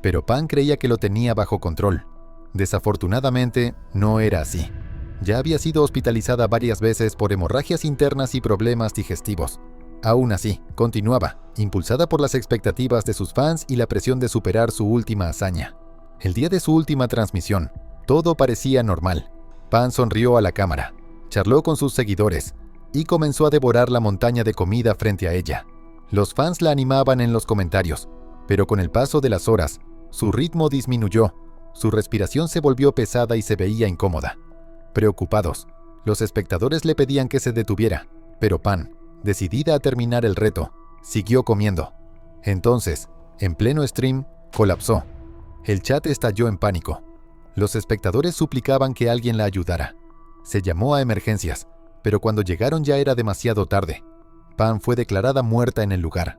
Pero Pan creía que lo tenía bajo control. Desafortunadamente, no era así. Ya había sido hospitalizada varias veces por hemorragias internas y problemas digestivos. Aún así, continuaba, impulsada por las expectativas de sus fans y la presión de superar su última hazaña. El día de su última transmisión, todo parecía normal. Pan sonrió a la cámara, charló con sus seguidores y comenzó a devorar la montaña de comida frente a ella. Los fans la animaban en los comentarios, pero con el paso de las horas, su ritmo disminuyó, su respiración se volvió pesada y se veía incómoda. Preocupados, los espectadores le pedían que se detuviera, pero Pan, decidida a terminar el reto, siguió comiendo. Entonces, en pleno stream, colapsó. El chat estalló en pánico. Los espectadores suplicaban que alguien la ayudara. Se llamó a emergencias, pero cuando llegaron ya era demasiado tarde. Pan fue declarada muerta en el lugar.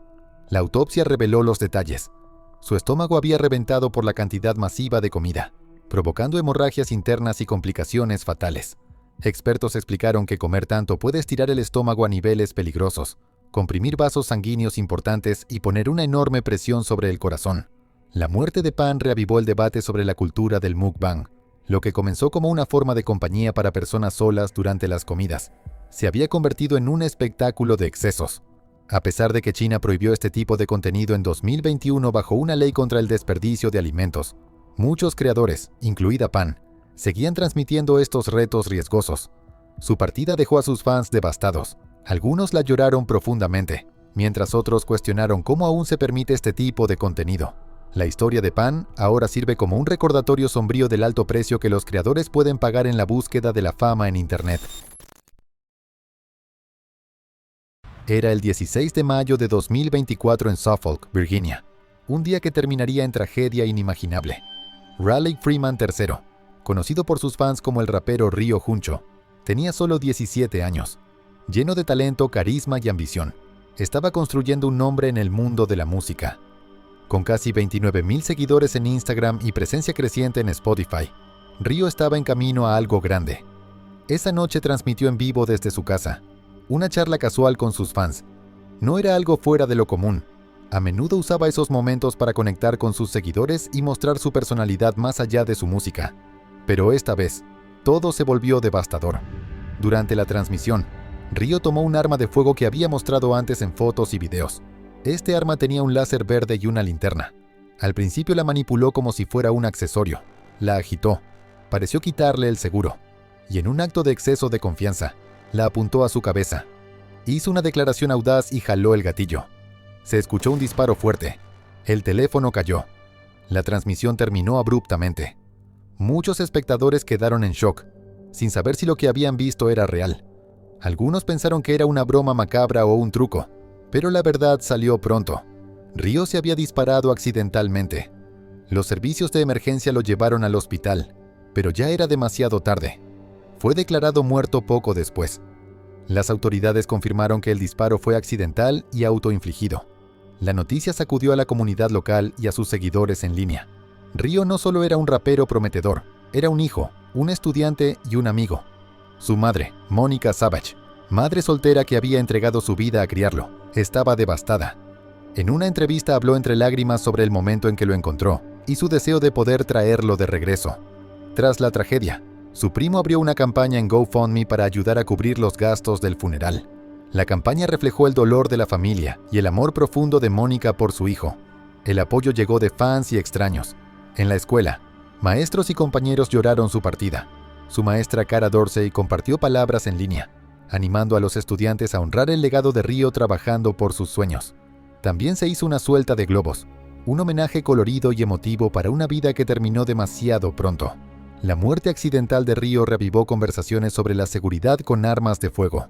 La autopsia reveló los detalles. Su estómago había reventado por la cantidad masiva de comida, provocando hemorragias internas y complicaciones fatales. Expertos explicaron que comer tanto puede estirar el estómago a niveles peligrosos, comprimir vasos sanguíneos importantes y poner una enorme presión sobre el corazón. La muerte de Pan reavivó el debate sobre la cultura del mukbang. Lo que comenzó como una forma de compañía para personas solas durante las comidas, se había convertido en un espectáculo de excesos. A pesar de que China prohibió este tipo de contenido en 2021 bajo una ley contra el desperdicio de alimentos, muchos creadores, incluida Pan, seguían transmitiendo estos retos riesgosos. Su partida dejó a sus fans devastados. Algunos la lloraron profundamente, mientras otros cuestionaron cómo aún se permite este tipo de contenido. La historia de Pan ahora sirve como un recordatorio sombrío del alto precio que los creadores pueden pagar en la búsqueda de la fama en Internet. Era el 16 de mayo de 2024 en Suffolk, Virginia, un día que terminaría en tragedia inimaginable. Raleigh Freeman III, conocido por sus fans como el rapero Ryo Huncho, tenía solo 17 años. Lleno de talento, carisma y ambición, estaba construyendo un nombre en el mundo de la música. Con casi 29,000 seguidores en Instagram y presencia creciente en Spotify, Ryo estaba en camino a algo grande. Esa noche transmitió en vivo desde su casa, una charla casual con sus fans. No era algo fuera de lo común. A menudo usaba esos momentos para conectar con sus seguidores y mostrar su personalidad más allá de su música. Pero esta vez, todo se volvió devastador. Durante la transmisión, Ryo tomó un arma de fuego que había mostrado antes en fotos y videos. Este arma tenía un láser verde y una linterna. Al principio la manipuló como si fuera un accesorio. La agitó. Pareció quitarle el seguro. Y en un acto de exceso de confianza, la apuntó a su cabeza. Hizo una declaración audaz y jaló el gatillo. Se escuchó un disparo fuerte. El teléfono cayó. La transmisión terminó abruptamente. Muchos espectadores quedaron en shock, sin saber si lo que habían visto era real. Algunos pensaron que era una broma macabra o un truco, pero la verdad salió pronto. Ryo se había disparado accidentalmente. Los servicios de emergencia lo llevaron al hospital, pero ya era demasiado tarde. Fue declarado muerto poco después. Las autoridades confirmaron que el disparo fue accidental y autoinfligido. La noticia sacudió a la comunidad local y a sus seguidores en línea. Ryo no solo era un rapero prometedor, era un hijo, un estudiante y un amigo. Su madre, Monica Savage, madre soltera que había entregado su vida a criarlo, estaba devastada. En una entrevista habló entre lágrimas sobre el momento en que lo encontró y su deseo de poder traerlo de regreso. Tras la tragedia, su primo abrió una campaña en GoFundMe para ayudar a cubrir los gastos del funeral. La campaña reflejó el dolor de la familia y el amor profundo de Mónica por su hijo. El apoyo llegó de fans y extraños. En la escuela, maestros y compañeros lloraron su partida. Su maestra Cara Dorsey compartió palabras en línea, animando a los estudiantes a honrar el legado de Ryo trabajando por sus sueños. También se hizo una suelta de globos, un homenaje colorido y emotivo para una vida que terminó demasiado pronto. La muerte accidental de Ryo reavivó conversaciones sobre la seguridad con armas de fuego.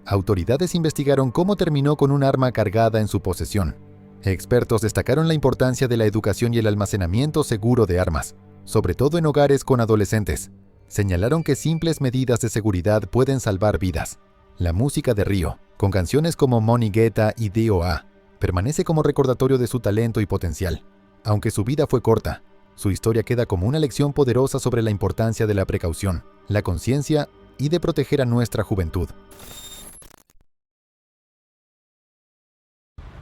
Autoridades investigaron cómo terminó con un arma cargada en su posesión. Expertos destacaron la importancia de la educación y el almacenamiento seguro de armas, sobre todo en hogares con adolescentes. Señalaron que simples medidas de seguridad pueden salvar vidas. La música de Ryo, con canciones como Money Geta y D.O.A., permanece como recordatorio de su talento y potencial. Aunque su vida fue corta, su historia queda como una lección poderosa sobre la importancia de la precaución, la conciencia y de proteger a nuestra juventud.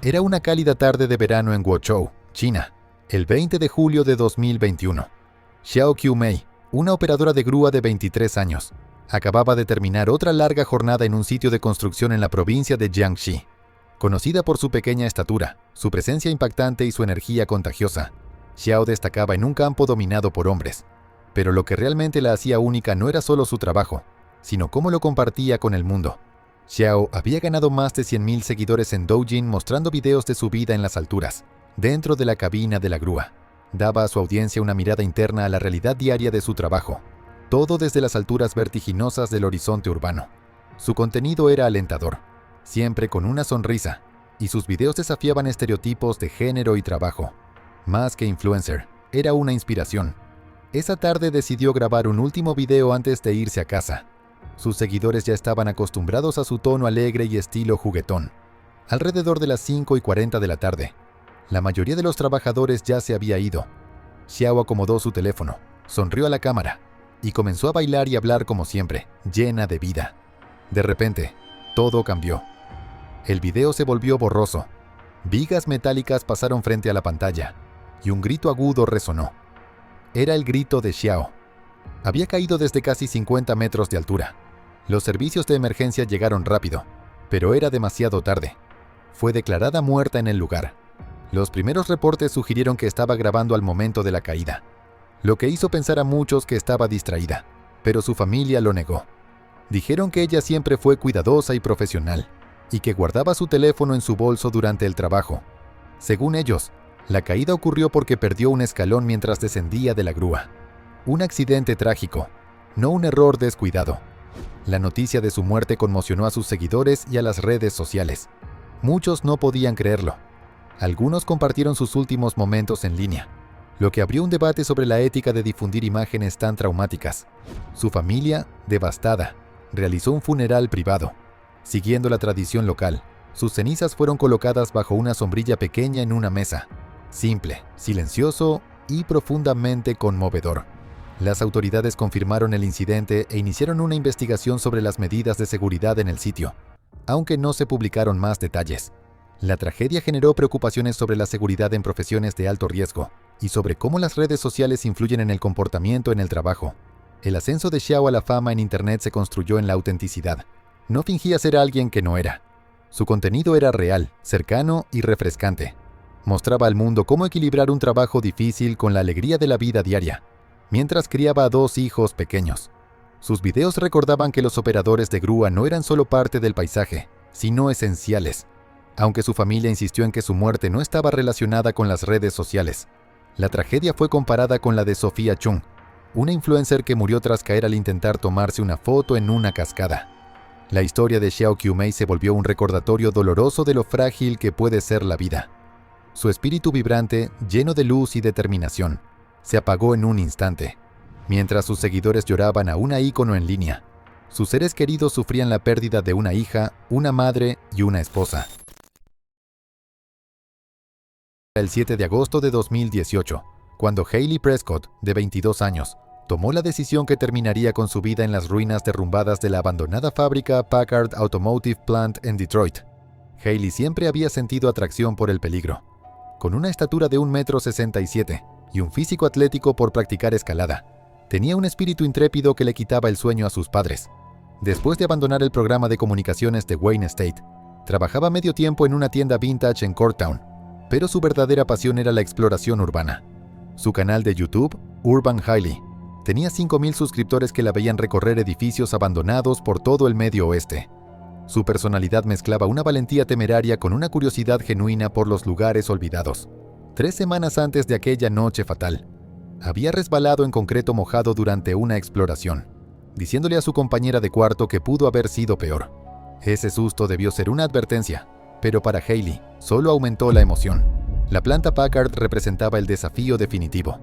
Era una cálida tarde de verano en Guozhou, China, el 20 de julio de 2021. Xiao Qiumei, una operadora de grúa de 23 años, acababa de terminar otra larga jornada en un sitio de construcción en la provincia de Jiangxi. Conocida por su pequeña estatura, su presencia impactante y su energía contagiosa, Xiao destacaba en un campo dominado por hombres. Pero lo que realmente la hacía única no era solo su trabajo, sino cómo lo compartía con el mundo. Xiao había ganado más de 100.000 seguidores en Douyin mostrando videos de su vida en las alturas, dentro de la cabina de la grúa. Daba a su audiencia una mirada interna a la realidad diaria de su trabajo, todo desde las alturas vertiginosas del horizonte urbano. Su contenido era alentador, siempre con una sonrisa, y sus videos desafiaban estereotipos de género y trabajo. Más que influencer, era una inspiración. Esa tarde decidió grabar un último video antes de irse a casa. Sus seguidores ya estaban acostumbrados a su tono alegre y estilo juguetón. Alrededor de las 5:40 de la tarde, la mayoría de los trabajadores ya se había ido. Xiao acomodó su teléfono, sonrió a la cámara y comenzó a bailar y hablar como siempre, llena de vida. De repente, todo cambió. El video se volvió borroso. Vigas metálicas pasaron frente a la pantalla y un grito agudo resonó. Era el grito de Xiao. Había caído desde casi 50 metros de altura. Los servicios de emergencia llegaron rápido, pero era demasiado tarde. Fue declarada muerta en el lugar. Los primeros reportes sugirieron que estaba grabando al momento de la caída, lo que hizo pensar a muchos que estaba distraída, pero su familia lo negó. Dijeron que ella siempre fue cuidadosa y profesional, y que guardaba su teléfono en su bolso durante el trabajo. Según ellos, la caída ocurrió porque perdió un escalón mientras descendía de la grúa. Un accidente trágico, no un error descuidado. La noticia de su muerte conmocionó a sus seguidores y a las redes sociales. Muchos no podían creerlo. Algunos compartieron sus últimos momentos en línea, lo que abrió un debate sobre la ética de difundir imágenes tan traumáticas. Su familia, devastada, realizó un funeral privado. Siguiendo la tradición local, sus cenizas fueron colocadas bajo una sombrilla pequeña en una mesa. Simple, silencioso y profundamente conmovedor. Las autoridades confirmaron el incidente e iniciaron una investigación sobre las medidas de seguridad en el sitio, aunque no se publicaron más detalles. La tragedia generó preocupaciones sobre la seguridad en profesiones de alto riesgo y sobre cómo las redes sociales influyen en el comportamiento en el trabajo. El ascenso de Xiao a la fama en Internet se construyó en la autenticidad. No fingía ser alguien que no era. Su contenido era real, cercano y refrescante. Mostraba al mundo cómo equilibrar un trabajo difícil con la alegría de la vida diaria, mientras criaba a 2 hijos pequeños. Sus videos recordaban que los operadores de grúa no eran solo parte del paisaje, sino esenciales, aunque su familia insistió en que su muerte no estaba relacionada con las redes sociales. La tragedia fue comparada con la de Sofía Chung, una influencer que murió tras caer al intentar tomarse una foto en una cascada. La historia de Xiao Qiumei se volvió un recordatorio doloroso de lo frágil que puede ser la vida. Su espíritu vibrante, lleno de luz y determinación, se apagó en un instante, mientras sus seguidores lloraban a una ícono en línea. Sus seres queridos sufrían la pérdida de una hija, una madre y una esposa. El 7 de agosto de 2018, cuando Hailey Prescott, de 22 años, tomó la decisión que terminaría con su vida en las ruinas derrumbadas de la abandonada fábrica Packard Automotive Plant en Detroit. Hailey siempre había sentido atracción por el peligro. Con una estatura de 1,67 m y un físico atlético por practicar escalada, tenía un espíritu intrépido que le quitaba el sueño a sus padres. Después de abandonar el programa de comunicaciones de Wayne State, trabajaba medio tiempo en una tienda vintage en Corktown, pero su verdadera pasión era la exploración urbana. Su canal de YouTube, Urban Hailey, tenía 5.000 suscriptores que la veían recorrer edificios abandonados por todo el Medio Oeste. Su personalidad mezclaba una valentía temeraria con una curiosidad genuina por los lugares olvidados. 3 semanas antes de aquella noche fatal, había resbalado en concreto mojado durante una exploración, diciéndole a su compañera de cuarto que pudo haber sido peor. Ese susto debió ser una advertencia, pero para Hailey solo aumentó la emoción. La planta Packard representaba el desafío definitivo.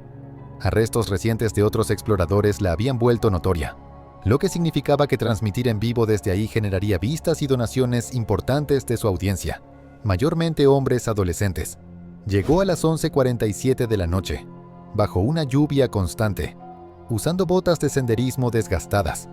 Arrestos recientes de otros exploradores la habían vuelto notoria, lo que significaba que transmitir en vivo desde ahí generaría vistas y donaciones importantes de su audiencia, mayormente hombres adolescentes. Llegó a las 11:47 de la noche, bajo una lluvia constante, usando botas de senderismo desgastadas.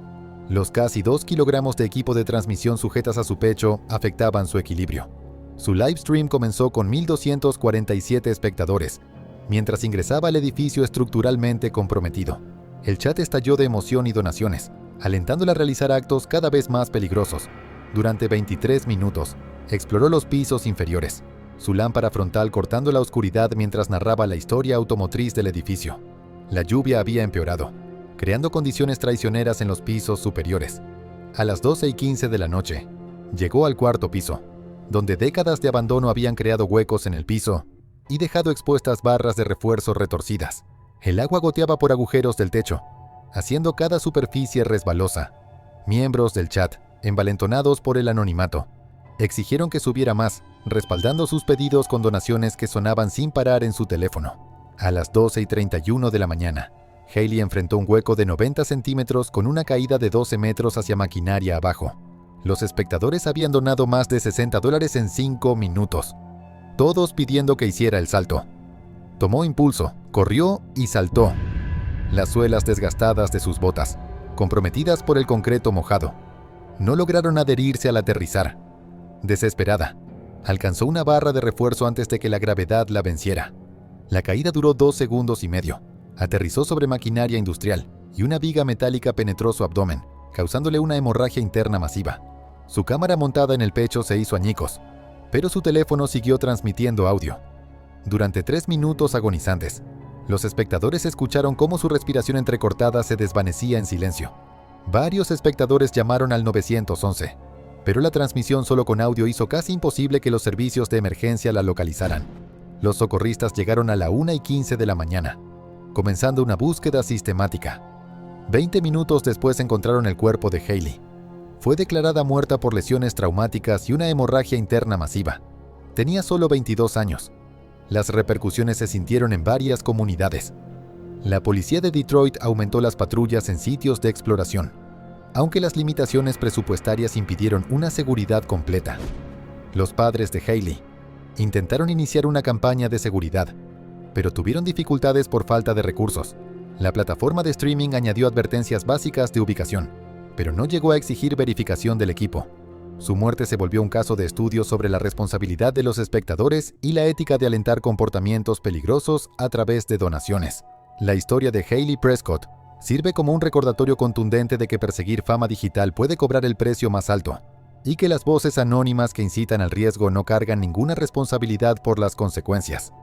Los casi 2 kilogramos de equipo de transmisión sujetas a su pecho afectaban su equilibrio. Su live stream comenzó con 1.247 espectadores, mientras ingresaba al edificio estructuralmente comprometido. El chat estalló de emoción y donaciones, alentándola a realizar actos cada vez más peligrosos. Durante 23 minutos, exploró los pisos inferiores, su lámpara frontal cortando la oscuridad mientras narraba la historia automotriz del edificio. La lluvia había empeorado, creando condiciones traicioneras en los pisos superiores. A las 12:15 de la noche, llegó al cuarto piso, donde décadas de abandono habían creado huecos en el piso y dejado expuestas barras de refuerzo retorcidas. El agua goteaba por agujeros del techo, haciendo cada superficie resbalosa. Miembros del chat, envalentonados por el anonimato, exigieron que subiera más, respaldando sus pedidos con donaciones que sonaban sin parar en su teléfono. A las 12:31 de la mañana, Hailey enfrentó un hueco de 90 centímetros con una caída de 12 metros hacia maquinaria abajo. Los espectadores habían donado más de $60 en 5 minutos, todos pidiendo que hiciera el salto. Tomó impulso, corrió y saltó. Las suelas desgastadas de sus botas, comprometidas por el concreto mojado, no lograron adherirse al aterrizar. Desesperada, alcanzó una barra de refuerzo antes de que la gravedad la venciera. La caída duró 2 segundos y medio. Aterrizó sobre maquinaria industrial y una viga metálica penetró su abdomen, causándole una hemorragia interna masiva. Su cámara montada en el pecho se hizo añicos, pero su teléfono siguió transmitiendo audio. Durante 3 minutos agonizantes, los espectadores escucharon cómo su respiración entrecortada se desvanecía en silencio. Varios espectadores llamaron al 911, pero la transmisión solo con audio hizo casi imposible que los servicios de emergencia la localizaran. Los socorristas llegaron a la 1:15 de la mañana, comenzando una búsqueda sistemática. 20 minutos después encontraron el cuerpo de Hailey. Fue declarada muerta por lesiones traumáticas y una hemorragia interna masiva. Tenía solo 22 años. Las repercusiones se sintieron en varias comunidades. La policía de Detroit aumentó las patrullas en sitios de exploración, aunque las limitaciones presupuestarias impidieron una seguridad completa. Los padres de Hailey intentaron iniciar una campaña de seguridad, pero tuvieron dificultades por falta de recursos. La plataforma de streaming añadió advertencias básicas de ubicación, pero no llegó a exigir verificación del equipo. Su muerte se volvió un caso de estudio sobre la responsabilidad de los espectadores y la ética de alentar comportamientos peligrosos a través de donaciones. La historia de Hailey Prescott sirve como un recordatorio contundente de que perseguir fama digital puede cobrar el precio más alto, y que las voces anónimas que incitan al riesgo no cargan ninguna responsabilidad por las consecuencias.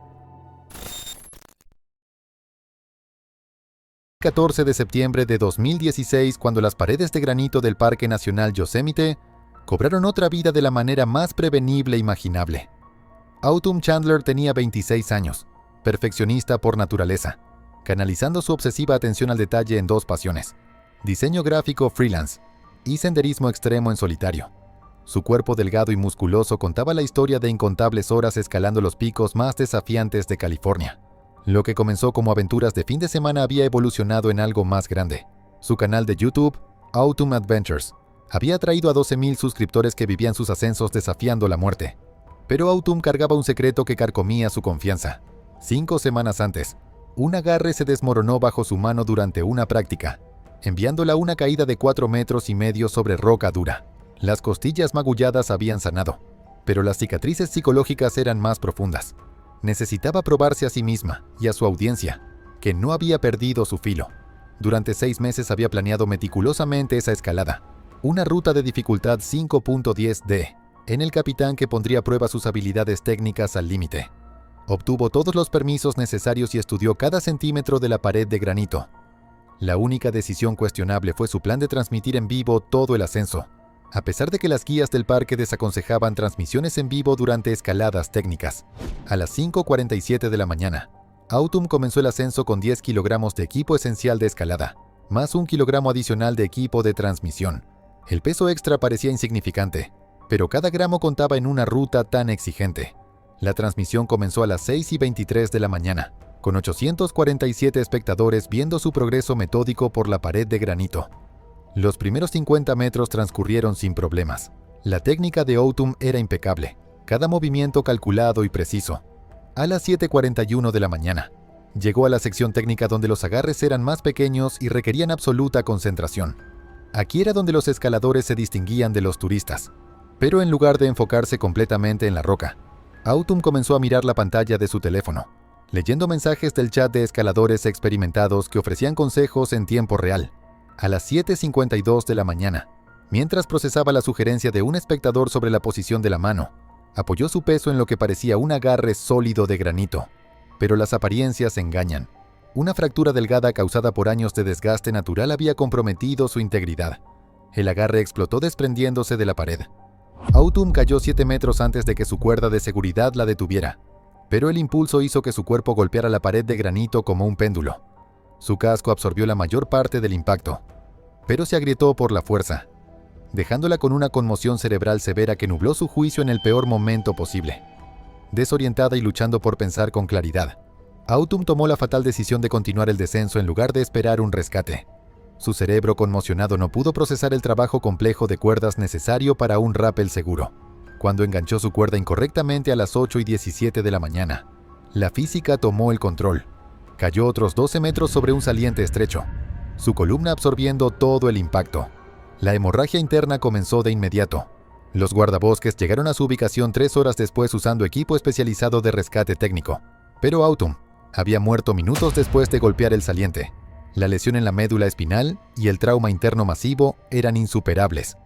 14 de septiembre de 2016, cuando las paredes de granito del Parque Nacional Yosemite cobraron otra vida de la manera más prevenible imaginable. Autumn Chandler tenía 26 años, perfeccionista por naturaleza, canalizando su obsesiva atención al detalle en 2 pasiones: diseño gráfico freelance y senderismo extremo en solitario. Su cuerpo delgado y musculoso contaba la historia de incontables horas escalando los picos más desafiantes de California. Lo que comenzó como aventuras de fin de semana había evolucionado en algo más grande. Su canal de YouTube, Autumn Adventures, había atraído a 12,000 suscriptores que vivían sus ascensos desafiando la muerte. Pero Autumn cargaba un secreto que carcomía su confianza. 5 semanas antes, un agarre se desmoronó bajo su mano durante una práctica, enviándola a una caída de 4,5 metros sobre roca dura. Las costillas magulladas habían sanado, pero las cicatrices psicológicas eran más profundas. Necesitaba probarse a sí misma y a su audiencia que no había perdido su filo. Durante 6 meses había planeado meticulosamente esa escalada, una ruta de dificultad 5.10D, en el Capitán que pondría a prueba sus habilidades técnicas al límite. Obtuvo todos los permisos necesarios y estudió cada centímetro de la pared de granito. La única decisión cuestionable fue su plan de transmitir en vivo todo el ascenso, a pesar de que las guías del parque desaconsejaban transmisiones en vivo durante escaladas técnicas. A las 5:47 de la mañana, Autumn comenzó el ascenso con 10 kilogramos de equipo esencial de escalada, más 1 kilogramo adicional de equipo de transmisión. El peso extra parecía insignificante, pero cada gramo contaba en una ruta tan exigente. La transmisión comenzó a las 6:23 de la mañana, con 847 espectadores viendo su progreso metódico por la pared de granito. Los primeros 50 metros transcurrieron sin problemas. La técnica de Autumn era impecable, cada movimiento calculado y preciso. A las 7:41 de la mañana, llegó a la sección técnica donde los agarres eran más pequeños y requerían absoluta concentración. Aquí era donde los escaladores se distinguían de los turistas. Pero en lugar de enfocarse completamente en la roca, Autumn comenzó a mirar la pantalla de su teléfono, leyendo mensajes del chat de escaladores experimentados que ofrecían consejos en tiempo real. A las 7:52 de la mañana, mientras procesaba la sugerencia de un espectador sobre la posición de la mano, apoyó su peso en lo que parecía un agarre sólido de granito. Pero las apariencias engañan. Una fractura delgada causada por años de desgaste natural había comprometido su integridad. El agarre explotó desprendiéndose de la pared. Autumn cayó 7 metros antes de que su cuerda de seguridad la detuviera, pero el impulso hizo que su cuerpo golpeara la pared de granito como un péndulo. Su casco absorbió la mayor parte del impacto, pero se agrietó por la fuerza, dejándola con una conmoción cerebral severa que nubló su juicio en el peor momento posible. Desorientada y luchando por pensar con claridad, Autumn tomó la fatal decisión de continuar el descenso en lugar de esperar un rescate. Su cerebro conmocionado no pudo procesar el trabajo complejo de cuerdas necesario para un rappel seguro. Cuando enganchó su cuerda incorrectamente a las 8:17 de la mañana, la física tomó el control. Cayó otros 12 metros sobre un saliente estrecho, su columna absorbiendo todo el impacto. La hemorragia interna comenzó de inmediato. Los guardabosques llegaron a su ubicación 3 horas después usando equipo especializado de rescate técnico. Pero Autumn había muerto minutos después de golpear el saliente. La lesión en la médula espinal y el trauma interno masivo eran insuperables.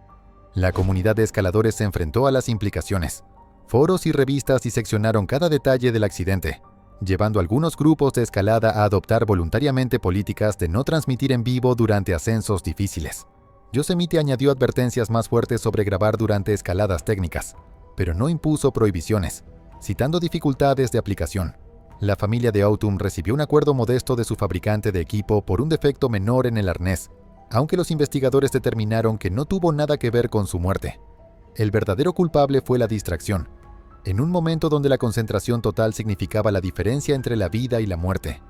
La comunidad de escaladores se enfrentó a las implicaciones. Foros y revistas diseccionaron cada detalle del accidente, llevando a algunos grupos de escalada a adoptar voluntariamente políticas de no transmitir en vivo durante ascensos difíciles. Yosemite añadió advertencias más fuertes sobre grabar durante escaladas técnicas, pero no impuso prohibiciones, citando dificultades de aplicación. La familia de Autumn recibió un acuerdo modesto de su fabricante de equipo por un defecto menor en el arnés, aunque los investigadores determinaron que no tuvo nada que ver con su muerte. El verdadero culpable fue la distracción, en un momento donde la concentración total significaba la diferencia entre la vida y la muerte.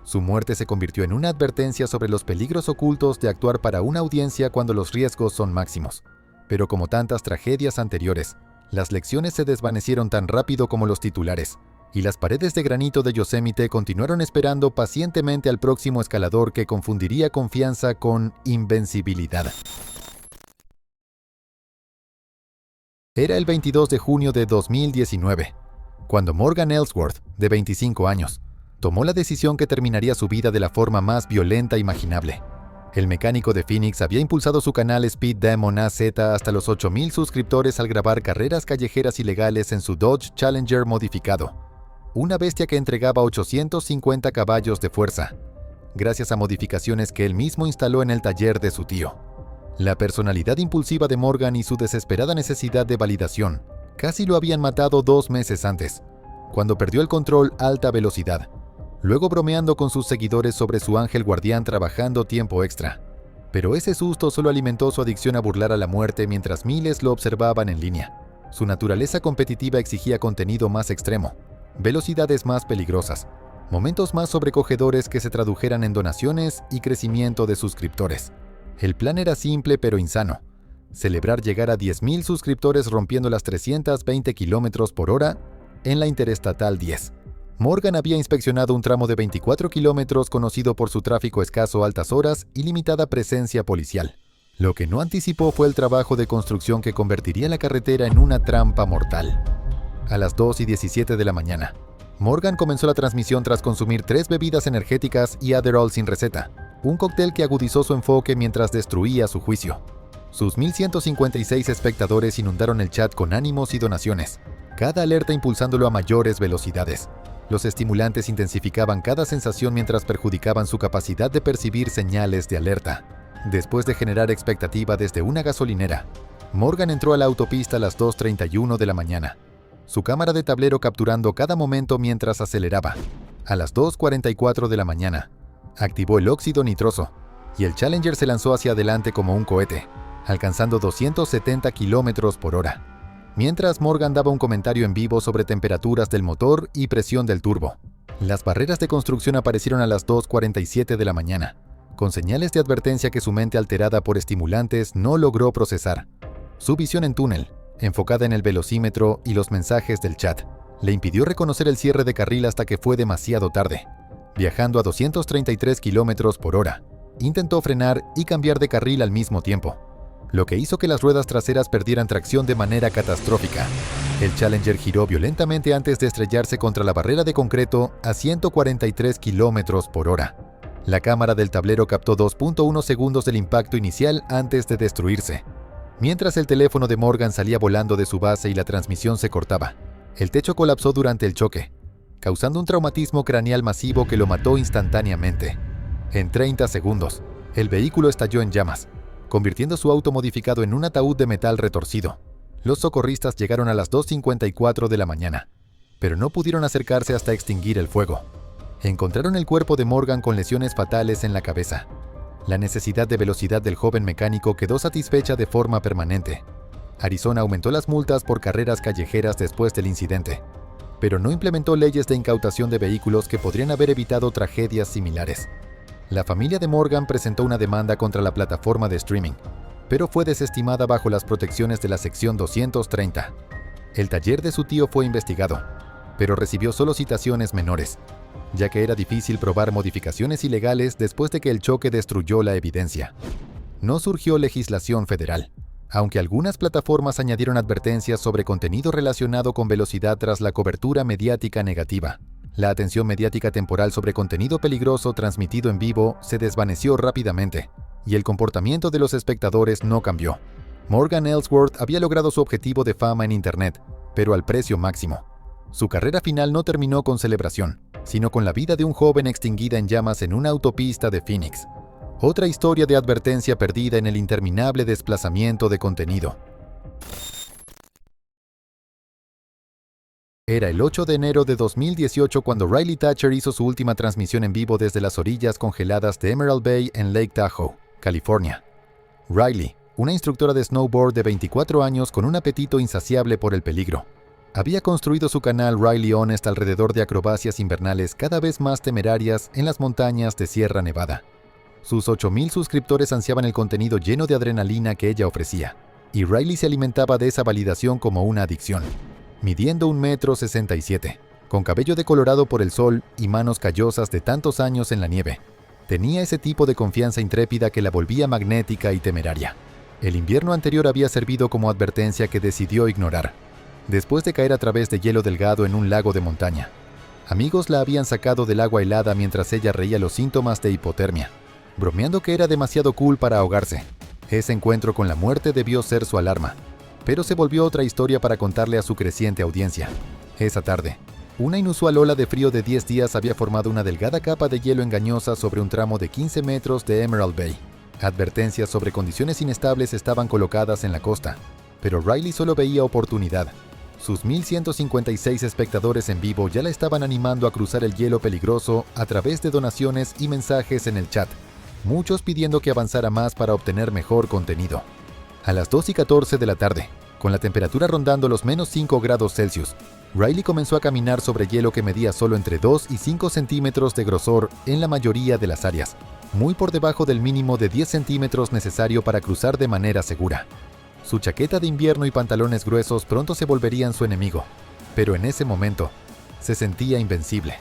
Su muerte se convirtió en una advertencia sobre los peligros ocultos de actuar para una audiencia cuando los riesgos son máximos. Pero como tantas tragedias anteriores, las lecciones se desvanecieron tan rápido como los titulares, y las paredes de granito de Yosemite continuaron esperando pacientemente al próximo escalador que confundiría confianza con invencibilidad. Era el 22 de junio de 2019, cuando Morgan Ellsworth, de 25 años, tomó la decisión que terminaría su vida de la forma más violenta imaginable. El mecánico de Phoenix había impulsado su canal Speed Demon AZ hasta los 8,000 suscriptores al grabar carreras callejeras ilegales en su Dodge Challenger modificado, una bestia que entregaba 850 caballos de fuerza, gracias a modificaciones que él mismo instaló en el taller de su tío. La personalidad impulsiva de Morgan y su desesperada necesidad de validación casi lo habían matado 2 meses antes, cuando perdió el control a alta velocidad, luego bromeando con sus seguidores sobre su ángel guardián trabajando tiempo extra. Pero ese susto solo alimentó su adicción a burlar a la muerte mientras miles lo observaban en línea. Su naturaleza competitiva exigía contenido más extremo, velocidades más peligrosas, momentos más sobrecogedores que se tradujeran en donaciones y crecimiento de suscriptores. El plan era simple pero insano: celebrar llegar a 10,000 suscriptores rompiendo las 320 km/h en la Interestatal 10. Morgan había inspeccionado un tramo de 24 kilómetros conocido por su tráfico escaso a altas horas y limitada presencia policial. Lo que no anticipó fue el trabajo de construcción que convertiría la carretera en una trampa mortal. A las 2:17 de la mañana, Morgan comenzó la transmisión tras consumir 3 bebidas energéticas y Adderall sin receta, un cóctel que agudizó su enfoque mientras destruía su juicio. Sus 1,156 espectadores inundaron el chat con ánimos y donaciones, cada alerta impulsándolo a mayores velocidades. Los estimulantes intensificaban cada sensación mientras perjudicaban su capacidad de percibir señales de alerta. Después de generar expectativa desde una gasolinera, Morgan entró a la autopista a las 2:31 de la mañana, su cámara de tablero capturando cada momento mientras aceleraba. A las 2:44 de la mañana, activó el óxido nitroso, y el Challenger se lanzó hacia adelante como un cohete, alcanzando 270 km/h. Mientras Morgan daba un comentario en vivo sobre temperaturas del motor y presión del turbo. Las barreras de construcción aparecieron a las 2:47 de la mañana, con señales de advertencia que su mente alterada por estimulantes no logró procesar. Su visión en túnel, enfocada en el velocímetro y los mensajes del chat, le impidió reconocer el cierre de carril hasta que fue demasiado tarde. Viajando a 233 km/h, intentó frenar y cambiar de carril al mismo tiempo, lo que hizo que las ruedas traseras perdieran tracción de manera catastrófica. El Challenger giró violentamente antes de estrellarse contra la barrera de concreto a 143 km por hora. La cámara del tablero captó 2.1 segundos del impacto inicial antes de destruirse. Mientras el teléfono de Morgan salía volando de su base y la transmisión se cortaba, el techo colapsó durante el choque, causando un traumatismo craneal masivo que lo mató instantáneamente. En 30 segundos, el vehículo estalló en llamas, convirtiendo su auto modificado en un ataúd de metal retorcido. Los socorristas llegaron a las 2:54 de la mañana, pero no pudieron acercarse hasta extinguir el fuego. Encontraron el cuerpo de Morgan con lesiones fatales en la cabeza. La necesidad de velocidad del joven mecánico quedó satisfecha de forma permanente. Arizona aumentó las multas por carreras callejeras después del incidente, pero no implementó leyes de incautación de vehículos que podrían haber evitado tragedias similares. La familia de Morgan presentó una demanda contra la plataforma de streaming, pero fue desestimada bajo las protecciones de la sección 230. El taller de su tío fue investigado, pero recibió solo citaciones menores, ya que era difícil probar modificaciones ilegales después de que el choque destruyó la evidencia. No surgió legislación federal, aunque algunas plataformas añadieron advertencias sobre contenido relacionado con velocidad tras la cobertura mediática negativa. La atención mediática temporal sobre contenido peligroso transmitido en vivo se desvaneció rápidamente, y el comportamiento de los espectadores no cambió. Morgan Ellsworth había logrado su objetivo de fama en Internet, pero al precio máximo. Su carrera final no terminó con celebración, sino con la vida de un joven extinguida en llamas en una autopista de Phoenix. Otra historia de advertencia perdida en el interminable desplazamiento de contenido. Era el 8 de enero de 2018 cuando Riley Thatcher hizo su última transmisión en vivo desde las orillas congeladas de Emerald Bay en Lake Tahoe, California. Riley, una instructora de snowboard de 24 años con un apetito insaciable por el peligro, había construido su canal Riley Honest alrededor de acrobacias invernales cada vez más temerarias en las montañas de Sierra Nevada. Sus 8,000 suscriptores ansiaban el contenido lleno de adrenalina que ella ofrecía, y Riley se alimentaba de esa validación como una adicción. Midiendo 1,67 m, con cabello decolorado por el sol y manos callosas de tantos años en la nieve, tenía ese tipo de confianza intrépida que la volvía magnética y temeraria. El invierno anterior había servido como advertencia que decidió ignorar, después de caer a través de hielo delgado en un lago de montaña. Amigos la habían sacado del agua helada mientras ella reía los síntomas de hipotermia, bromeando que era demasiado cool para ahogarse. Ese encuentro con la muerte debió ser su alarma, pero se volvió otra historia para contarle a su creciente audiencia. Esa tarde, una inusual ola de frío de 10 días había formado una delgada capa de hielo engañosa sobre un tramo de 15 metros de Emerald Bay. Advertencias sobre condiciones inestables estaban colocadas en la costa, pero Riley solo veía oportunidad. Sus 1,156 espectadores en vivo ya la estaban animando a cruzar el hielo peligroso a través de donaciones y mensajes en el chat, muchos pidiendo que avanzara más para obtener mejor contenido. A las 2:14 de la tarde, con la temperatura rondando los -5 grados Celsius, Riley comenzó a caminar sobre hielo que medía solo entre 2 y 5 centímetros de grosor en la mayoría de las áreas, muy por debajo del mínimo de 10 centímetros necesario para cruzar de manera segura. Su chaqueta de invierno y pantalones gruesos pronto se volverían su enemigo, pero en ese momento, se sentía invencible.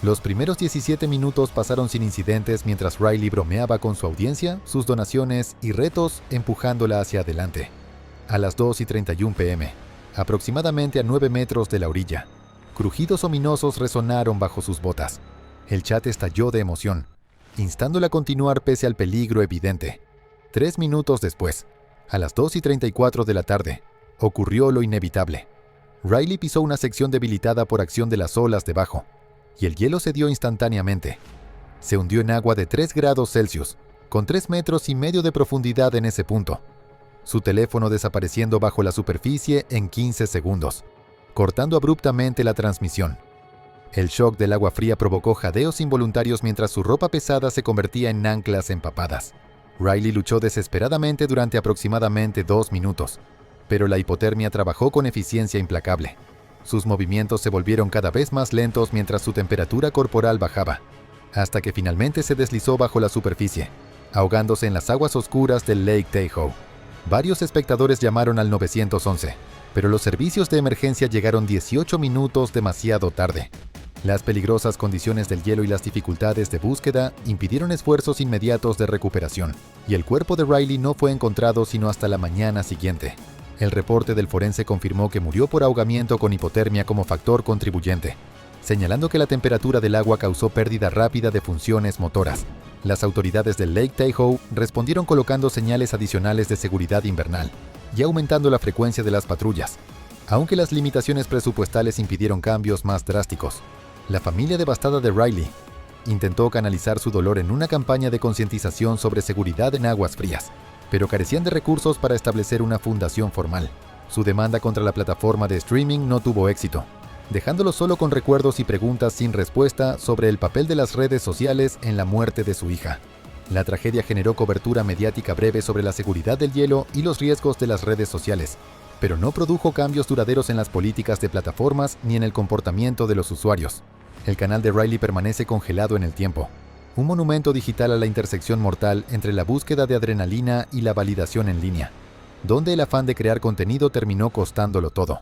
Los primeros 17 minutos pasaron sin incidentes mientras Riley bromeaba con su audiencia, sus donaciones y retos empujándola hacia adelante. A las 2:31 p.m., aproximadamente a 9 metros de la orilla, crujidos ominosos resonaron bajo sus botas. El chat estalló de emoción, instándola a continuar pese al peligro evidente. 3 minutos después, a las 2:34 de la tarde, ocurrió lo inevitable. Riley pisó una sección debilitada por acción de las olas debajo, y el hielo cedió instantáneamente. Se hundió en agua de 3 grados Celsius, con 3,5 metros de profundidad en ese punto. Su teléfono desapareciendo bajo la superficie en 15 segundos, cortando abruptamente la transmisión. El shock del agua fría provocó jadeos involuntarios mientras su ropa pesada se convertía en anclas empapadas. Riley luchó desesperadamente durante aproximadamente 2 minutos, pero la hipotermia trabajó con eficiencia implacable. Sus movimientos se volvieron cada vez más lentos mientras su temperatura corporal bajaba, hasta que finalmente se deslizó bajo la superficie, ahogándose en las aguas oscuras del Lake Tahoe. Varios espectadores llamaron al 911, pero los servicios de emergencia llegaron 18 minutos demasiado tarde. Las peligrosas condiciones del hielo y las dificultades de búsqueda impidieron esfuerzos inmediatos de recuperación, y el cuerpo de Riley no fue encontrado sino hasta la mañana siguiente. El reporte del forense confirmó que murió por ahogamiento con hipotermia como factor contribuyente, señalando que la temperatura del agua causó pérdida rápida de funciones motoras. Las autoridades del Lake Tahoe respondieron colocando señales adicionales de seguridad invernal y aumentando la frecuencia de las patrullas, aunque las limitaciones presupuestales impidieron cambios más drásticos. La familia devastada de Riley intentó canalizar su dolor en una campaña de concientización sobre seguridad en aguas frías, pero carecían de recursos para establecer una fundación formal. Su demanda contra la plataforma de streaming no tuvo éxito, dejándolo solo con recuerdos y preguntas sin respuesta sobre el papel de las redes sociales en la muerte de su hija. La tragedia generó cobertura mediática breve sobre la seguridad del hielo y los riesgos de las redes sociales, pero no produjo cambios duraderos en las políticas de plataformas ni en el comportamiento de los usuarios. El canal de Riley permanece congelado en el tiempo, un monumento digital a la intersección mortal entre la búsqueda de adrenalina y la validación en línea, donde el afán de crear contenido terminó costándolo todo.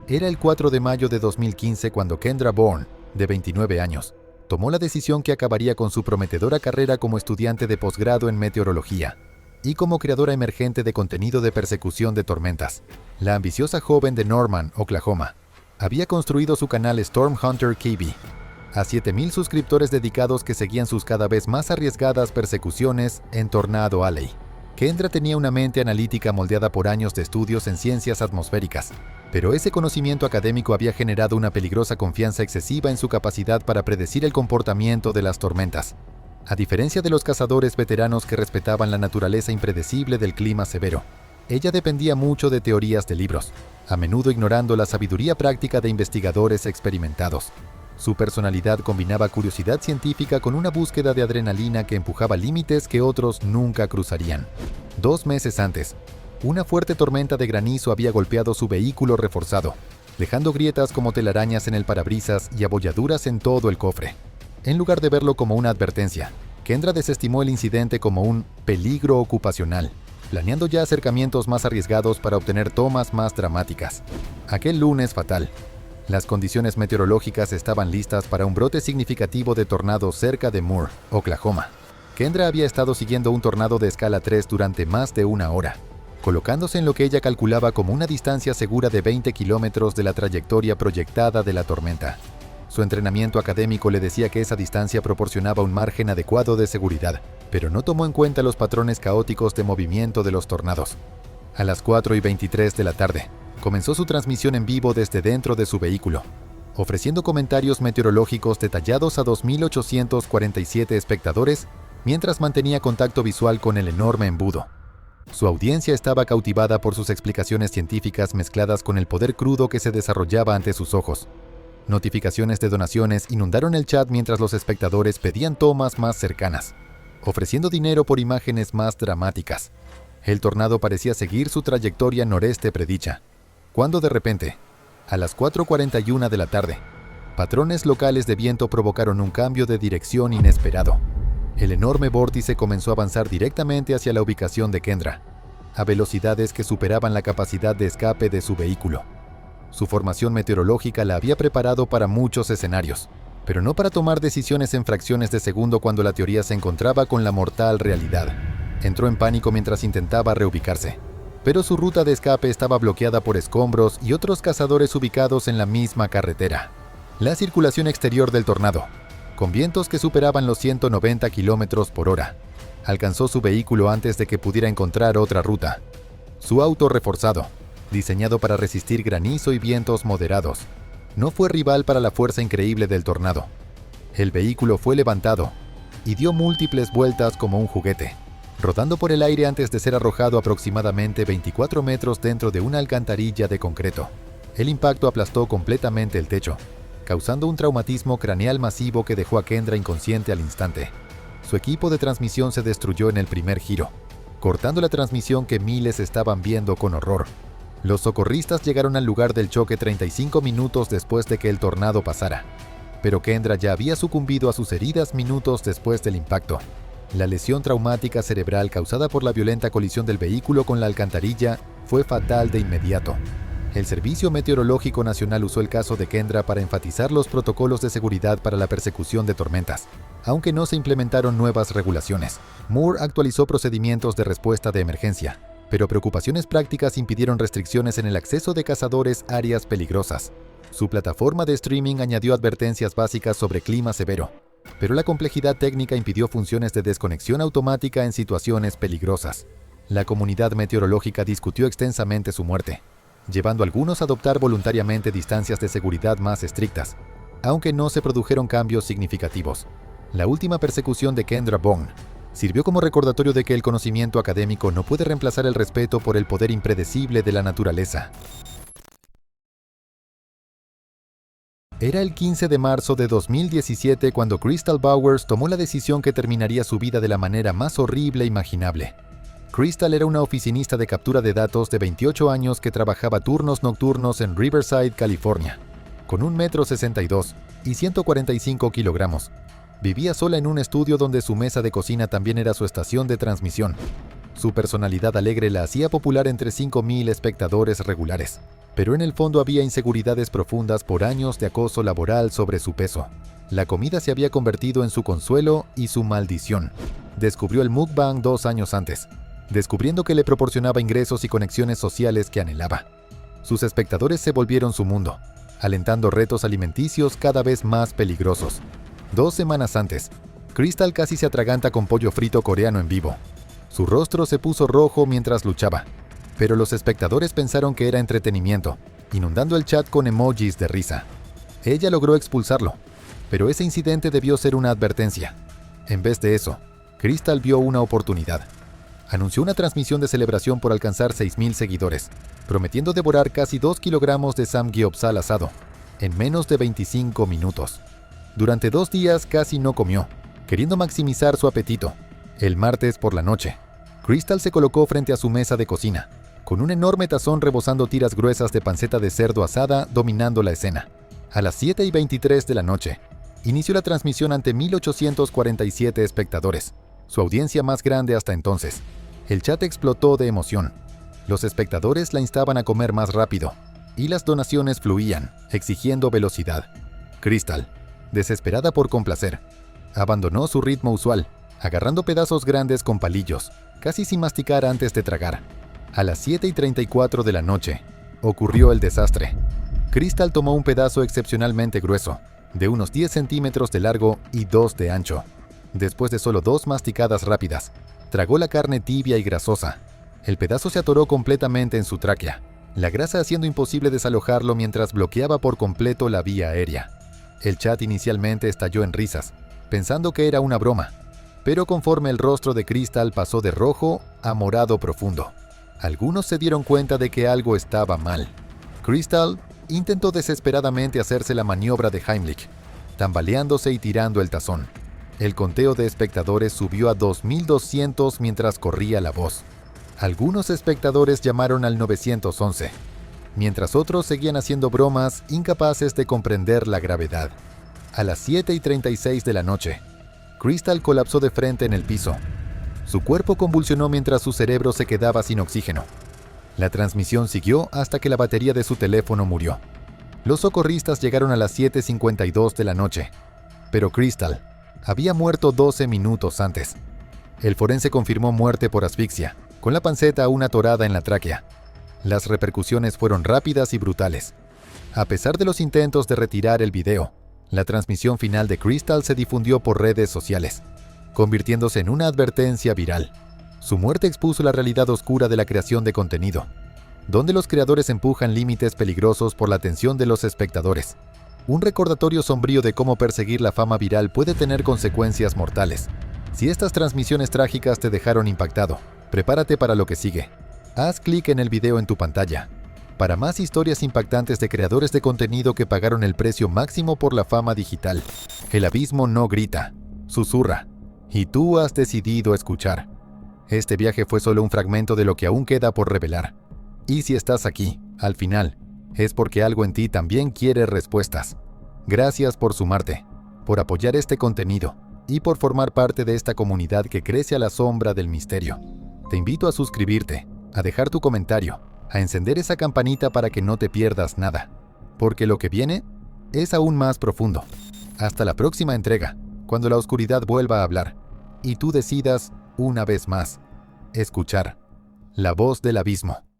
Era el 4 de mayo de 2015 cuando Kendra Bourne, de 29 años, tomó la decisión que acabaría con su prometedora carrera como estudiante de posgrado en meteorología y como creadora emergente de contenido de persecución de tormentas. La ambiciosa joven de Norman, Oklahoma, había construido su canal Storm Hunter KB, a 7,000 suscriptores dedicados que seguían sus cada vez más arriesgadas persecuciones en Tornado Alley. Kendra tenía una mente analítica moldeada por años de estudios en ciencias atmosféricas, pero ese conocimiento académico había generado una peligrosa confianza excesiva en su capacidad para predecir el comportamiento de las tormentas. A diferencia de los cazadores veteranos que respetaban la naturaleza impredecible del clima severo, ella dependía mucho de teorías de libros, a menudo ignorando la sabiduría práctica de investigadores experimentados. Su personalidad combinaba curiosidad científica con una búsqueda de adrenalina que empujaba límites que otros nunca cruzarían. 2 meses antes, una fuerte tormenta de granizo había golpeado su vehículo reforzado, dejando grietas como telarañas en el parabrisas y abolladuras en todo el cofre. En lugar de verlo como una advertencia, Kendra desestimó el incidente como un peligro ocupacional, planeando ya acercamientos más arriesgados para obtener tomas más dramáticas. Aquel lunes fatal, las condiciones meteorológicas estaban listas para un brote significativo de tornados cerca de Moore, Oklahoma. Kendra había estado siguiendo un tornado de escala 3 durante más de 1 hora, colocándose en lo que ella calculaba como una distancia segura de 20 kilómetros de la trayectoria proyectada de la tormenta. Su entrenamiento académico le decía que esa distancia proporcionaba un margen adecuado de seguridad, pero no tomó en cuenta los patrones caóticos de movimiento de los tornados. A las 4:23 de la tarde, comenzó su transmisión en vivo desde dentro de su vehículo, ofreciendo comentarios meteorológicos detallados a 2,847 espectadores, mientras mantenía contacto visual con el enorme embudo. Su audiencia estaba cautivada por sus explicaciones científicas mezcladas con el poder crudo que se desarrollaba ante sus ojos. Notificaciones de donaciones inundaron el chat mientras los espectadores pedían tomas más cercanas, ofreciendo dinero por imágenes más dramáticas. El tornado parecía seguir su trayectoria noreste predicha, cuando de repente, a las 4:41 de la tarde, patrones locales de viento provocaron un cambio de dirección inesperado. El enorme vórtice comenzó a avanzar directamente hacia la ubicación de Kendra, a velocidades que superaban la capacidad de escape de su vehículo. Su formación meteorológica la había preparado para muchos escenarios, pero no para tomar decisiones en fracciones de segundo cuando la teoría se encontraba con la mortal realidad. Entró en pánico mientras intentaba reubicarse, pero su ruta de escape estaba bloqueada por escombros y otros cazadores ubicados en la misma carretera. La circulación exterior del tornado, con vientos que superaban los 190 kilómetros por hora, alcanzó su vehículo antes de que pudiera encontrar otra ruta. Su auto reforzado, diseñado para resistir granizo y vientos moderados, no fue rival para la fuerza increíble del tornado. El vehículo fue levantado y dio múltiples vueltas como un juguete, rodando por el aire antes de ser arrojado aproximadamente 24 metros dentro de una alcantarilla de concreto. El impacto aplastó completamente el techo, causando un traumatismo craneal masivo que dejó a Kendra inconsciente al instante. Su equipo de transmisión se destruyó en el primer giro, cortando la transmisión que miles estaban viendo con horror. Los socorristas llegaron al lugar del choque 35 minutos después de que el tornado pasara, pero Kendra ya había sucumbido a sus heridas minutos después del impacto. La lesión traumática cerebral causada por la violenta colisión del vehículo con la alcantarilla fue fatal de inmediato. El Servicio Meteorológico Nacional usó el caso de Kendra para enfatizar los protocolos de seguridad para la persecución de tormentas, aunque no se implementaron nuevas regulaciones. Moore actualizó procedimientos de respuesta de emergencia, pero preocupaciones prácticas impidieron restricciones en el acceso de cazadores a áreas peligrosas. Su plataforma de streaming añadió advertencias básicas sobre clima severo, pero la complejidad técnica impidió funciones de desconexión automática en situaciones peligrosas. La comunidad meteorológica discutió extensamente su muerte, llevando a algunos a adoptar voluntariamente distancias de seguridad más estrictas, aunque no se produjeron cambios significativos. La última persecución de Kendra Bone sirvió como recordatorio de que el conocimiento académico no puede reemplazar el respeto por el poder impredecible de la naturaleza. Era el 15 de marzo de 2017 cuando Crystal Bowers tomó la decisión que terminaría su vida de la manera más horrible imaginable. Crystal era una oficinista de captura de datos de 28 años que trabajaba turnos nocturnos en Riverside, California. Con 1,62 m y 145 kilogramos, vivía sola en un estudio donde su mesa de cocina también era su estación de transmisión. Su personalidad alegre la hacía popular entre 5,000 espectadores regulares, pero en el fondo había inseguridades profundas por años de acoso laboral sobre su peso. La comida se había convertido en su consuelo y su maldición. Descubrió el mukbang 2 años antes, descubriendo que le proporcionaba ingresos y conexiones sociales que anhelaba. Sus espectadores se volvieron su mundo, alentando retos alimenticios cada vez más peligrosos. 2 semanas antes, Crystal casi se atraganta con pollo frito coreano en vivo. Su rostro se puso rojo mientras luchaba, pero los espectadores pensaron que era entretenimiento, inundando el chat con emojis de risa. Ella logró expulsarlo, pero ese incidente debió ser una advertencia. En vez de eso, Crystal vio una oportunidad. Anunció una transmisión de celebración por alcanzar 6,000 seguidores, prometiendo devorar casi 2 kilogramos de samgyeopsal asado en menos de 25 minutos. Durante 2 días casi no comió, queriendo maximizar su apetito. El martes por la noche, Crystal se colocó frente a su mesa de cocina, con un enorme tazón rebosando tiras gruesas de panceta de cerdo asada dominando la escena. A las 7:23 de la noche, inició la transmisión ante 1,847 espectadores, su audiencia más grande hasta entonces. El chat explotó de emoción. Los espectadores la instaban a comer más rápido, y las donaciones fluían, exigiendo velocidad. Crystal, desesperada por complacer, abandonó su ritmo usual, agarrando pedazos grandes con palillos, casi sin masticar antes de tragar. A las 7:34 de la noche, ocurrió el desastre. Crystal tomó un pedazo excepcionalmente grueso, de unos 10 centímetros de largo y 2 de ancho. Después de solo 2 masticadas rápidas, tragó la carne tibia y grasosa. El pedazo se atoró completamente en su tráquea, la grasa haciendo imposible desalojarlo mientras bloqueaba por completo la vía aérea. El chat inicialmente estalló en risas, pensando que era una broma, pero conforme el rostro de Crystal pasó de rojo a morado profundo, algunos se dieron cuenta de que algo estaba mal. Crystal intentó desesperadamente hacerse la maniobra de Heimlich, tambaleándose y tirando el tazón. El conteo de espectadores subió a 2,200 mientras corría la voz. Algunos espectadores llamaron al 911, mientras otros seguían haciendo bromas incapaces de comprender la gravedad. A las 7:36 de la noche, Crystal colapsó de frente en el piso. Su cuerpo convulsionó mientras su cerebro se quedaba sin oxígeno. La transmisión siguió hasta que la batería de su teléfono murió. Los socorristas llegaron a las 7:52 de la noche, pero Crystal había muerto 12 minutos antes. El forense confirmó muerte por asfixia, con la panceta aún atorada en la tráquea. Las repercusiones fueron rápidas y brutales. A pesar de los intentos de retirar el video, la transmisión final de Crystal se difundió por redes sociales, convirtiéndose en una advertencia viral. Su muerte expuso la realidad oscura de la creación de contenido, donde los creadores empujan límites peligrosos por la atención de los espectadores. Un recordatorio sombrío de cómo perseguir la fama viral puede tener consecuencias mortales. Si estas transmisiones trágicas te dejaron impactado, prepárate para lo que sigue. Haz clic en el video en tu pantalla para más historias impactantes de creadores de contenido que pagaron el precio máximo por la fama digital. El abismo no grita, susurra, y tú has decidido escuchar. Este viaje fue solo un fragmento de lo que aún queda por revelar. Y si estás aquí, al final, es porque algo en ti también quiere respuestas. Gracias por sumarte, por apoyar este contenido y por formar parte de esta comunidad que crece a la sombra del misterio. Te invito a suscribirte, a dejar tu comentario, a encender esa campanita para que no te pierdas nada, porque lo que viene es aún más profundo. Hasta la próxima entrega, cuando la oscuridad vuelva a hablar, y tú decidas, una vez más, escuchar la voz del abismo.